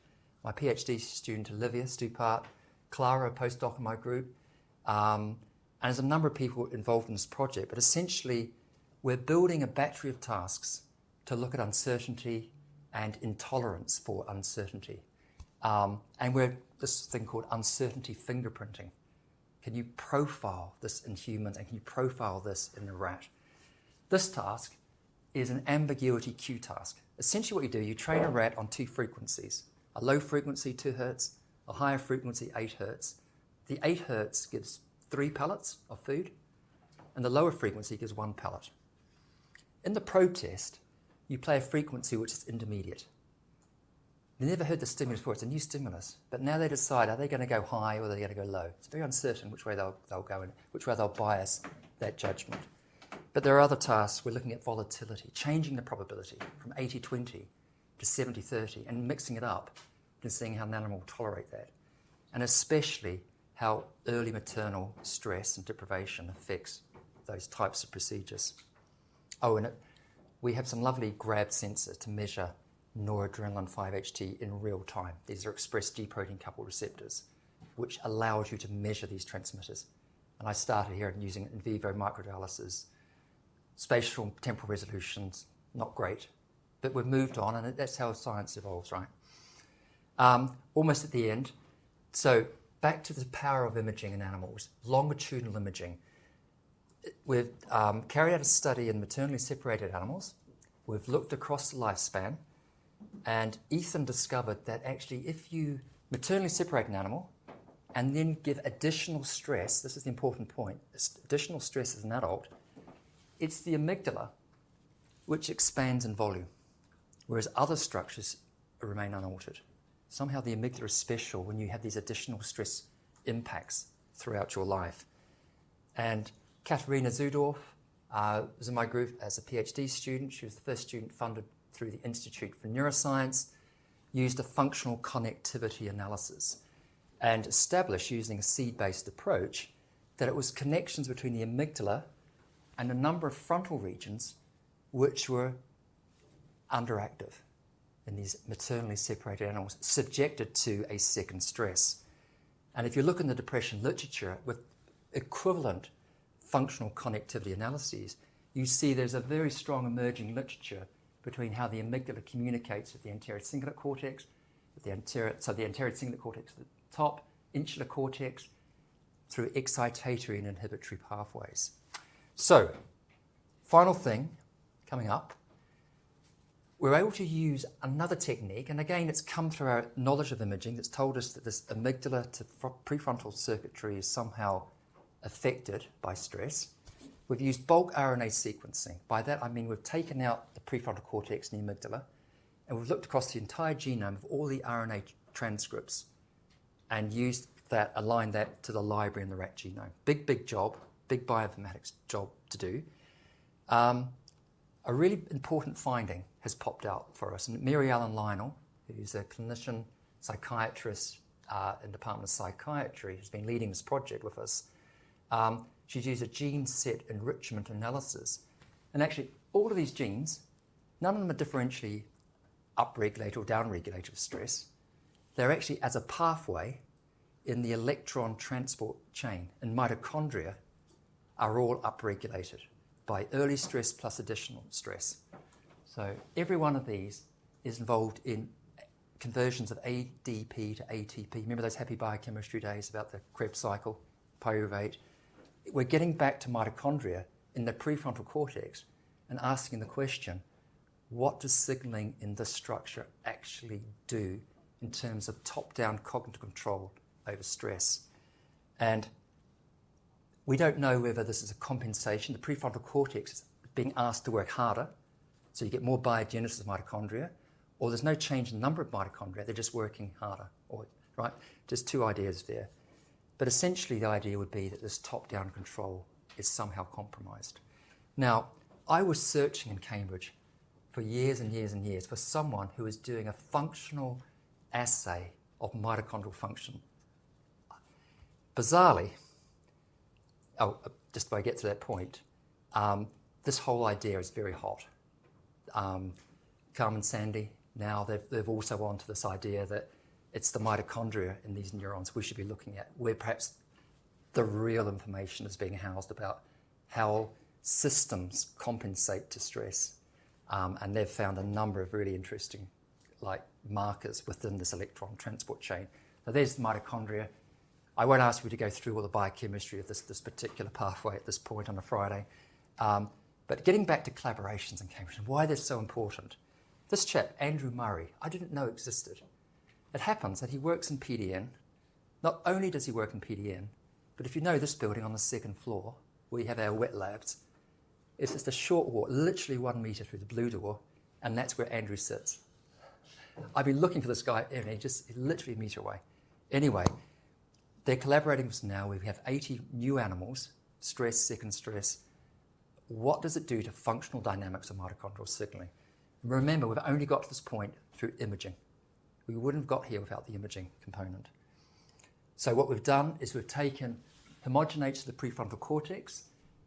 my PhD student Olivia Stupart, Clara, a postdoc in my group, and there's a number of people involved in this project. But essentially, we're building a battery of tasks to look at uncertainty and intolerance for uncertainty. And we're this thing called uncertainty fingerprinting. Can you profile this in humans and can you profile this in the rat? This task is an ambiguity Q task. Essentially what you do, you train a rat on 2 frequencies. A low frequency, 2 hertz, a higher frequency, 8 hertz. The 8 hertz gives 3 pellets of food, and the lower frequency gives 1 pellet. In the probe test, you play a frequency which is intermediate. They never heard the stimulus before, it's a new stimulus, but now they decide, are they going to go high or are they going to go low? It's very uncertain which way they'll go and which way they'll bias that judgment. But there are other tasks. We're looking at volatility, changing the probability from 80-20 to 70-30 and mixing it up and seeing how an animal will tolerate that. And especially how early maternal stress and deprivation affects those types of procedures. Oh, and we have some lovely grab sensors to measure noradrenaline 5-HT in real time. These are expressed G protein coupled receptors, which allows you to measure these transmitters. And I started here using in vivo microdialysis. Spatial temporal resolutions, not great, but we've moved on, and that's how science evolves, right? Almost at the end. So back to the power of imaging in animals, longitudinal imaging. We've carried out a study in maternally separated animals. We've looked across the lifespan, and Ethan discovered that actually if you maternally separate an animal and then give additional stress, this is the important point, additional stress as an adult, it's the amygdala which expands in volume, whereas other structures remain unaltered. Somehow the amygdala is special when you have these additional stress impacts throughout your life. And Katharina Zudorf was in my group as a PhD student. She was the first student funded through the Institute for Neuroscience, used a functional connectivity analysis and established, using a seed-based approach, that it was connections between the amygdala and a number of frontal regions which were underactive in these maternally separated animals, subjected to a second stress. And if you look in the depression literature with equivalent functional connectivity analyses, you see there's a very strong emerging literature between how the amygdala communicates with the anterior cingulate cortex, with the anterior cingulate cortex at the top, insular cortex, through excitatory and inhibitory pathways. So, final thing coming up, we're able to use another technique, and again it's come through our knowledge of imaging that's told us that this amygdala to prefrontal circuitry is somehow affected by stress. We've used bulk RNA sequencing. By that I mean we've taken out the prefrontal cortex and the amygdala, and we've looked across the entire genome of all the RNA transcripts and used that, aligned that to the library in the rat genome. Big job. Big bioinformatics job to do. A really important finding has popped out for us. And Mary Ellen Lionel, who's a clinician, psychiatrist in the Department of Psychiatry, has been leading this project with us. She's used a gene set enrichment analysis. And actually, all of these genes, none of them are differentially upregulated or downregulated with stress. They're actually as a pathway in the electron transport chain. In mitochondria, are all upregulated by early stress plus additional stress. So every one of these is involved in conversions of ADP to ATP. Remember those happy biochemistry days about the Krebs cycle, pyruvate? We're getting back to mitochondria in the prefrontal cortex and asking the question, what does signaling in this structure actually do in terms of top-down cognitive control over stress? And we don't know whether this is a compensation. The prefrontal cortex is being asked to work harder, so you get more biogenesis of mitochondria, or there's no change in the number of mitochondria, they're just working harder, right? Just 2 ideas there. But essentially the idea would be that this top-down control is somehow compromised. Now, I was searching in Cambridge for years and years and years for someone who was doing a functional assay of mitochondrial function. Bizarrely, just before I get to that point, this whole idea is very hot. Carmen Sandy, now they've also on to this idea that it's the mitochondria in these neurons we should be looking at, where perhaps the real information is being housed about how systems compensate to stress. And they've found a number of really interesting markers within this electron transport chain. So there's the mitochondria. I won't ask you to go through all the biochemistry of this particular pathway at this point on a Friday. But getting back to collaborations and Cambridge and why they're so important. This chap, Andrew Murray, I didn't know existed. It happens that he works in PDN. Not only does he work in PDN, but if you know this building on the second floor, where we have our wet labs, it's just a short walk, literally 1 metre through the blue door, and that's where Andrew sits. I've been looking for this guy, and he's literally a metre away. Anyway, they're collaborating with us now. We have 80 new animals, stress, second stress. What does it do to functional dynamics of mitochondrial signaling? Remember, we've only got to this point through imaging. We wouldn't have got here without the imaging component. So what we've done is we've taken homogenates of the prefrontal cortex.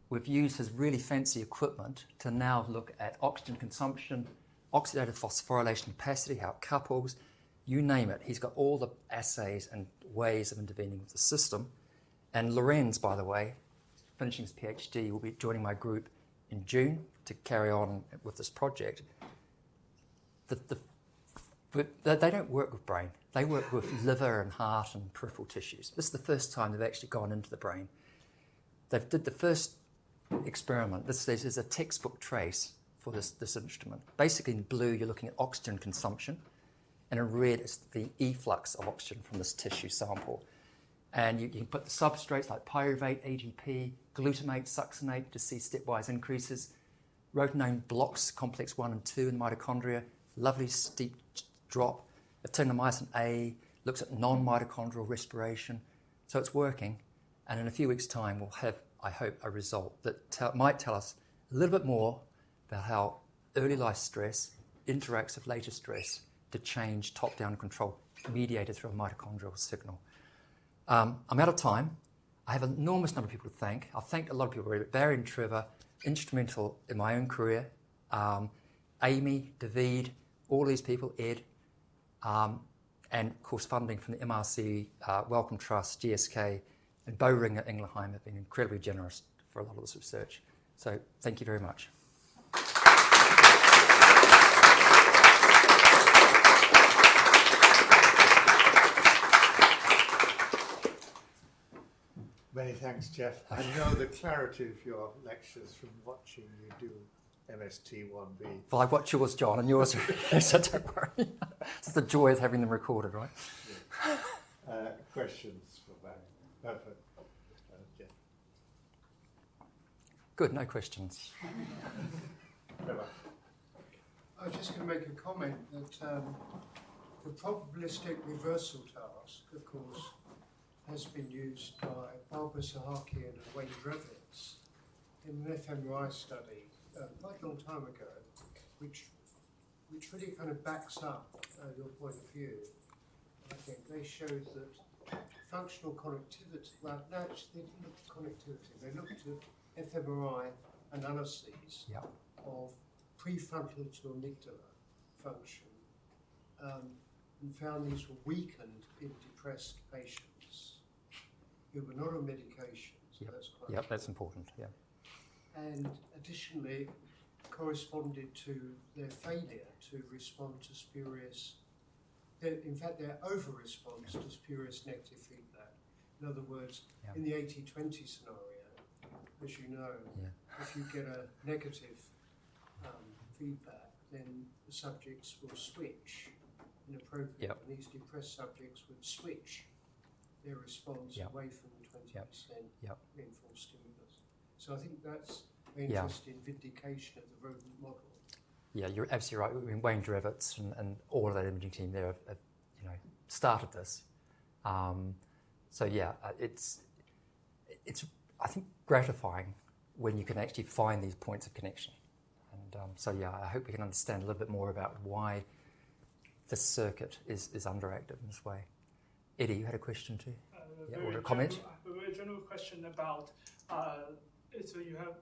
We've used his really fancy equipment to now look at oxygen consumption, oxidative phosphorylation capacity, how it couples, you name it. He's got all the assays and ways of intervening with the system. And Lorenz, by the way, finishing his PhD, will be joining my group in June to carry on with this project. But they don't work with brain. They work with liver and heart and peripheral tissues. This is the first time they've actually gone into the brain. They did the first experiment. This is a textbook trace for this instrument. Basically, in blue, you're looking at oxygen consumption, and in red, it's the efflux of oxygen from this tissue sample. And you can put the substrates like pyruvate, ATP, glutamate, succinate to see stepwise increases. Rotenone blocks complex 1 and 2 in mitochondria. Lovely steep drop. Actinomycin A looks at non-mitochondrial respiration. So it's working. And in a few weeks' time, we'll have, I hope, a result that might tell us a little bit more about how early life stress interacts with later stress to change top-down control mediated through a mitochondrial signal. I'm out of time. I have an enormous number of people to thank. I've thanked a lot of people already, but Barry and Trevor, instrumental in my own career. Amy, David, all these people, Ed, and of course funding from the MRC, Wellcome Trust, GSK, and Bo Ring at Ingelheim have been incredibly generous for a lot of this research. So thank you very much. Many thanks, Jeff. I know the clarity of your lectures from watching you do MST1B. Well, I watch yours, John, and yours, so don't worry. It's the joy of having them recorded, right? Yeah. Questions for Barry? Perfect. Jeff. Good, no questions. I was just going to make a comment that the probabilistic reversal task, of course, has been used by Barbara Sahakian and Wayne Drevitz in an fMRI study quite a long time ago, which really kind of backs up your point of view. I think they showed that functional connectivity, well, no, actually they didn't look at connectivity, they looked at fMRI analyses of prefrontal to amygdala function and found these were weakened in depressed patients who were not on medication. So that's quite that's important. Yeah. And additionally, corresponded to their failure to respond to spurious, in fact, their over-response to spurious negative feedback. In other words, in the 80-20 scenario, as you know, if you get a negative feedback, then the subjects will switch inappropriately. And these depressed subjects would switch their response away from the 20% reinforced stimulus. So I think that's an interesting vindication of the rodent model. Yeah, you're absolutely right. I mean, Wayne Drevitz and all of that imaging team there have started this. It's I think gratifying when you can actually find these points of connection. And I hope we can understand a little bit more about why the circuit is underactive in this way. Eddie, you had a question too? Or a comment? A very general question about, so you have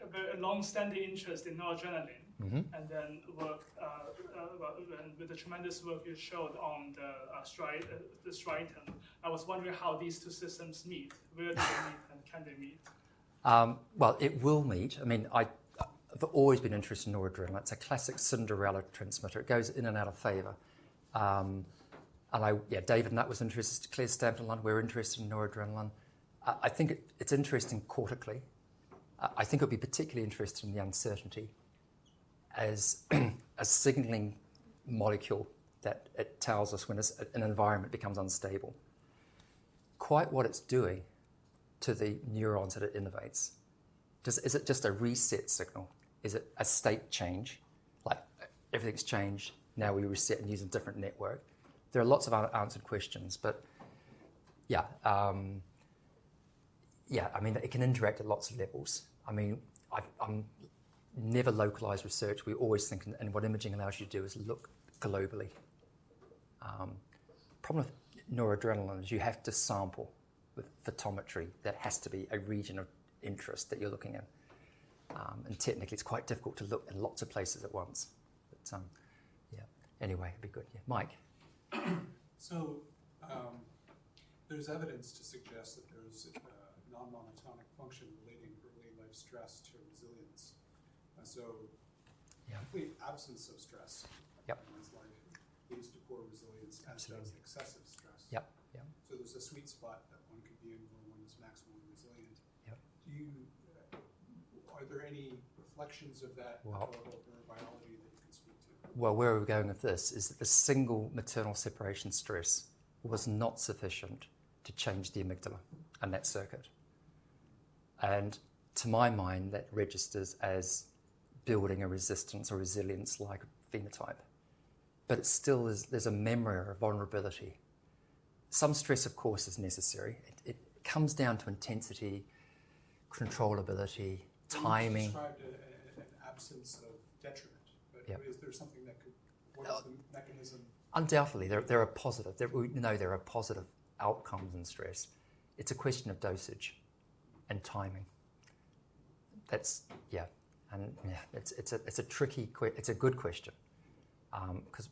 a very long-standing interest in noradrenaline, and then worked with the tremendous work you showed on the striatum. I was wondering how these two systems meet. Where do they meet and can they meet? Well, it will meet. I mean, I've always been interested in noradrenaline. It's a classic Cinderella transmitter. It goes in and out of favour. David Nutt was interested, Claire Stampton Lund, we're interested in noradrenaline. I think it's interesting cortically. I think it'll be particularly interesting in the uncertainty as a signalling molecule that it tells us when an environment becomes unstable. Quite what it's doing to the neurons that it innervates. Is it just a reset signal? Is it a state change? Like everything's changed, now we reset and use a different network. There are lots of unanswered questions, but I mean, it can interact at lots of levels. I mean, I'm never localized research. We always think, and what imaging allows you to do is look globally. Problem with noradrenaline is you have to sample with photometry. That has to be a region of interest that you're looking at. And technically, it's quite difficult to look in lots of places at once. But anyway, it'd be good. Yeah, Mike. So there's evidence to suggest that there's non-monotonic function relating early life stress to resilience. Complete absence of stress in one's life leads to poor resilience, as does excessive stress. So there's a sweet spot that one could be in where one is maximally resilient. Are there any reflections of that neurobiology that you can speak to? Well, where we're going with this is that the single maternal separation stress was not sufficient to change the amygdala and that circuit. And to my mind, that registers as building a resistance or resilience-like phenotype. But it still is, there's a memory or a vulnerability. Some stress, of course, is necessary. It comes down to intensity, controllability, timing. You described an absence of detriment, but is there something that could, what is the mechanism? Undoubtedly, there are positive, we know there are positive outcomes in stress. It's a question of dosage and timing. It's a tricky, it's a good question, because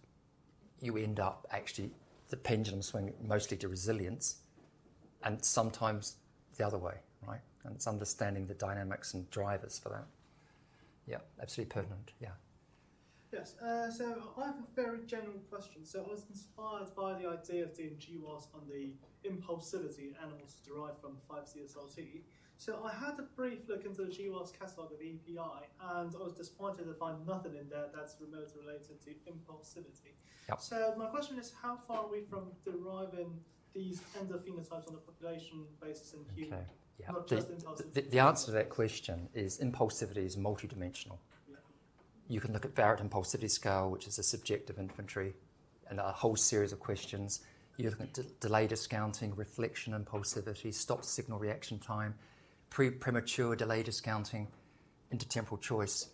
you end up actually, the pendulum swing mostly to resilience and sometimes the other way, right? And it's understanding the dynamics and drivers for that. Yeah, absolutely pertinent, yeah. Yes, so I have a very general question. So I was inspired by the idea of doing GWAS on the impulsivity in animals derived from 5-CSLT. So I had a brief look into the GWAS catalogue of EPI, and I was disappointed to find nothing in there that's remotely related to impulsivity. Yep. So my question is, how far are we from deriving these endophenotypes on a population basis in humans? Okay. Yeah. Not just impulsivity. The answer to that question is impulsivity is multidimensional. You can look at Barrett Impulsivity Scale, which is a subjective inventory, and a whole series of questions. You look at delay discounting, reflection impulsivity, stop signal reaction time, premature delay discounting, intertemporal choice.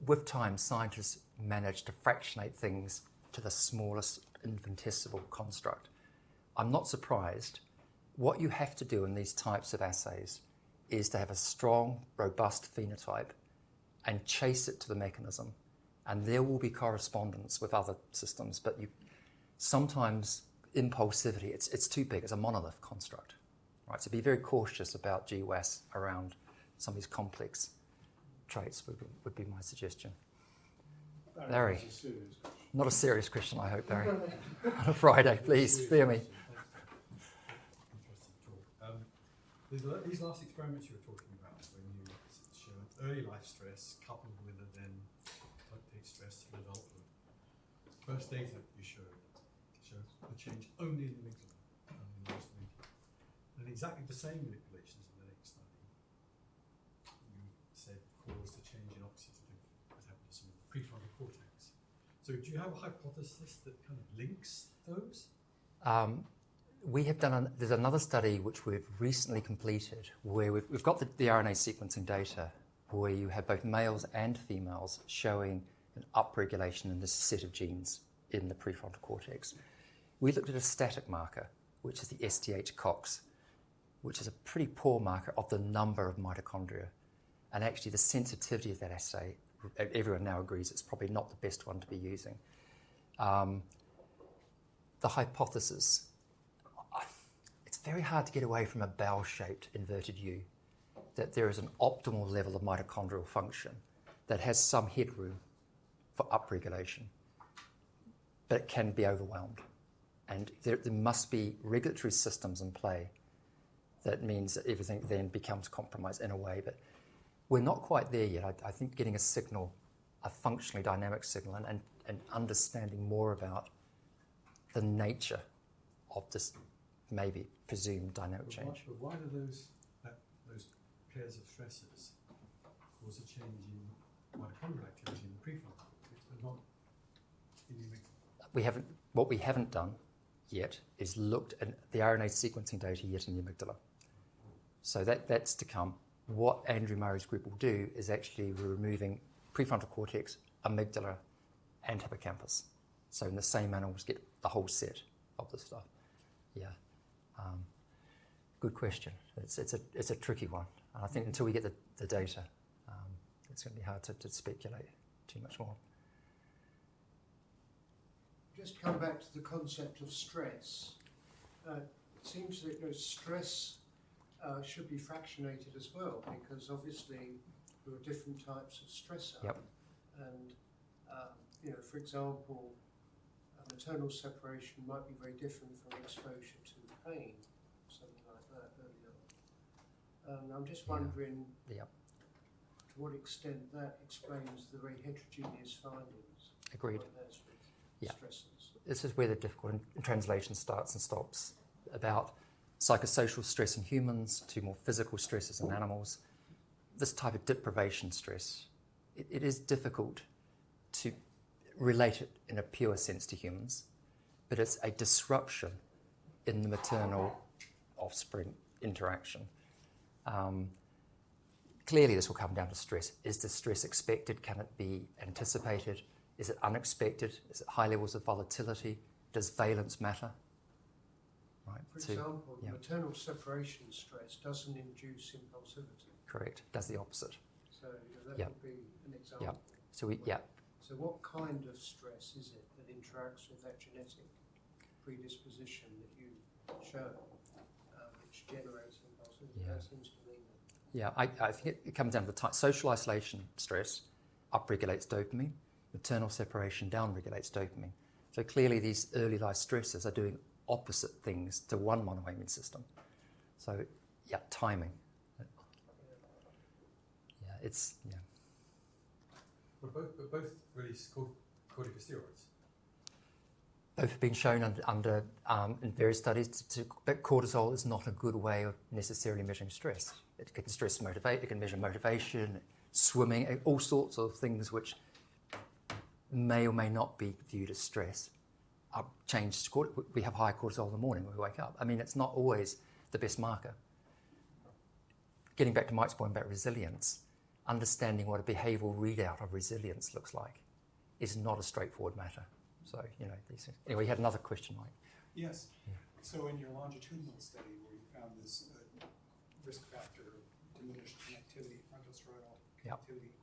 With time, scientists manage to fractionate things to the smallest infinitesimal construct. I'm not surprised. What you have to do in these types of assays is to have a strong, robust phenotype and chase it to the mechanism. And there will be correspondence with other systems, but sometimes impulsivity, it's too big, it's a monolith construct. Right? So be very cautious about GWAS around some of these complex traits would be my suggestion. Larry, not a serious question, I hope, Barry. On a Friday, please, spare me. These last experiments you were talking about, when you showed early life stress coupled with a then take stress in adulthood. First data you showed the change only in the amygdala. And exactly the same manipulations in the next study you said caused a change in oxidative metabolism in the prefrontal cortex. So do you have a hypothesis that kind of links those? We have done, there's another study which we've recently completed where we've got the RNA sequencing data where you have both males and females showing an upregulation in this set of genes in the prefrontal cortex. We looked at a static marker, which is the STH-COX, which is a pretty poor marker of the number of mitochondria. And actually the sensitivity of that assay, everyone now agrees it's probably not the best one to be using. The hypothesis, it's very hard to get away from a bell-shaped inverted U. that there is an optimal level of mitochondrial function that has some headroom for upregulation, but it can be overwhelmed. And there must be regulatory systems in play that means that everything then becomes compromised in a way. But we're not quite there yet. I think getting a signal, a functionally dynamic signal, and understanding more about the nature of this maybe presumed dynamic change. But why do those pairs of stressors cause a change in mitochondrial activity in the prefrontal cortex, but not in the amygdala? What we haven't done yet is looked at the RNA sequencing data yet in the amygdala. So that's to come. What Andrew Murray's group will do is actually we're removing prefrontal cortex, amygdala, and hippocampus. So in the same animals get the whole set of the stuff. Yeah. Good question. It's a tricky one. And I think until we get the data, it's going to be hard to speculate too much more. Just to come back to the concept of stress, it seems that stress should be fractionated as well, because obviously there are different types of stressor. Yep. And for example, maternal separation might be very different from exposure to pain, something like that early on. And I'm just wondering to what extent that explains the very heterogeneous findings. Agreed. Yeah. Stressors. This is where the difficult in translation starts and stops, about psychosocial stress in humans to more physical stresses in animals. This type of deprivation stress, it is difficult to relate it in a pure sense to humans, but it's a disruption in the maternal offspring interaction. Clearly this will come down to stress. Is the stress expected? Can it be anticipated? Is it unexpected? Is it high levels of volatility? Does valence matter? Right. For example, maternal separation stress doesn't induce impulsivity. Correct. Does the opposite. So that would be an example. Yeah. So what kind of stress is it that interacts with that genetic predisposition that you show, which generates impulsivity? Yeah. That seems to me that. Yeah, I think it comes down to the type. Social isolation stress upregulates dopamine. Maternal separation downregulates dopamine. So clearly these early life stresses are doing opposite things to one monoamine system. So timing. But both release corticosteroids. Both have been shown in various studies that cortisol is not a good way of necessarily measuring stress. It can measure motivation, swimming, all sorts of things which may or may not be viewed as stress. We have high cortisol in the morning when we wake up. I mean, it's not always the best marker. Getting back to Mike's point about resilience, understanding what a behavioural readout of resilience looks like is not a straightforward matter. So, these things. Anyway, you had another question, Mike. Yes. Yeah. So in your longitudinal study where you found this risk factor of diminished connectivity, frontostriatal connectivity,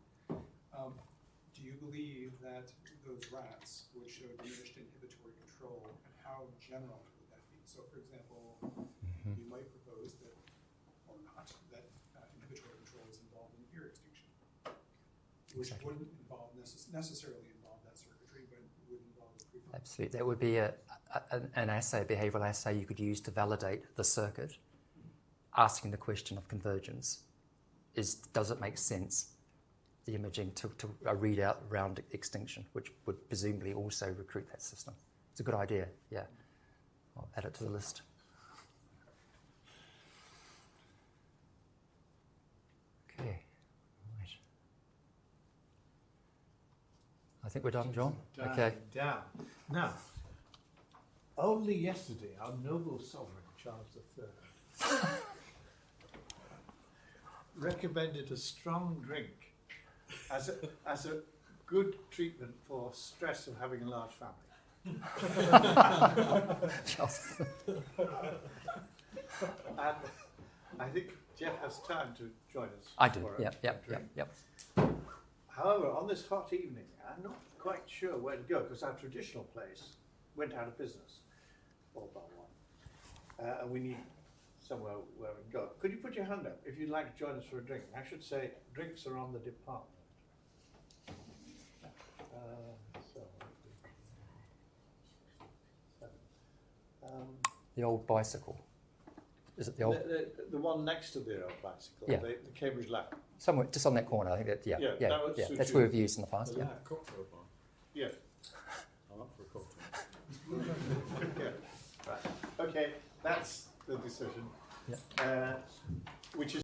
do you believe that those rats would show diminished inhibitory control, and how general would that be? So, for example, you might propose that, or not, that inhibitory control is involved in ear extinction, which wouldn't involve necessarily involve that circuitry, but would involve the prefrontal. Absolutely. That would be an assay, a behavioural assay you could use to validate the circuit, asking the question of convergence. Does it make sense, the imaging, to a readout around extinction, which would presumably also recruit that system? It's a good idea, yeah. I'll add it to the list. Okay, right. I think we're done, John? Okay. Down. Now, only yesterday, our noble sovereign, Charles III, recommended a strong drink as a good treatment for stress of having a large family. And I think Jeff has time to join us. I do, for a yep. However, on this hot evening, I'm not quite sure where to go because our traditional place went out of business, all but one. And we need somewhere where we can go. Could you put your hand up if you'd like to join us for a drink? I should say drinks are on the department. The old bicycle. Is it the old? The one next to the old bicycle, Yeah. the Cambridge Lab. Somewhere, just on that corner. I think that. Yeah, Yeah, yeah, that would yeah. suit That's you. where we've used in the past. The Yeah. lab cocktail bar. Yeah. I'm up for a cocktail. Yeah. Right. Okay, that's the decision. Yeah. Which is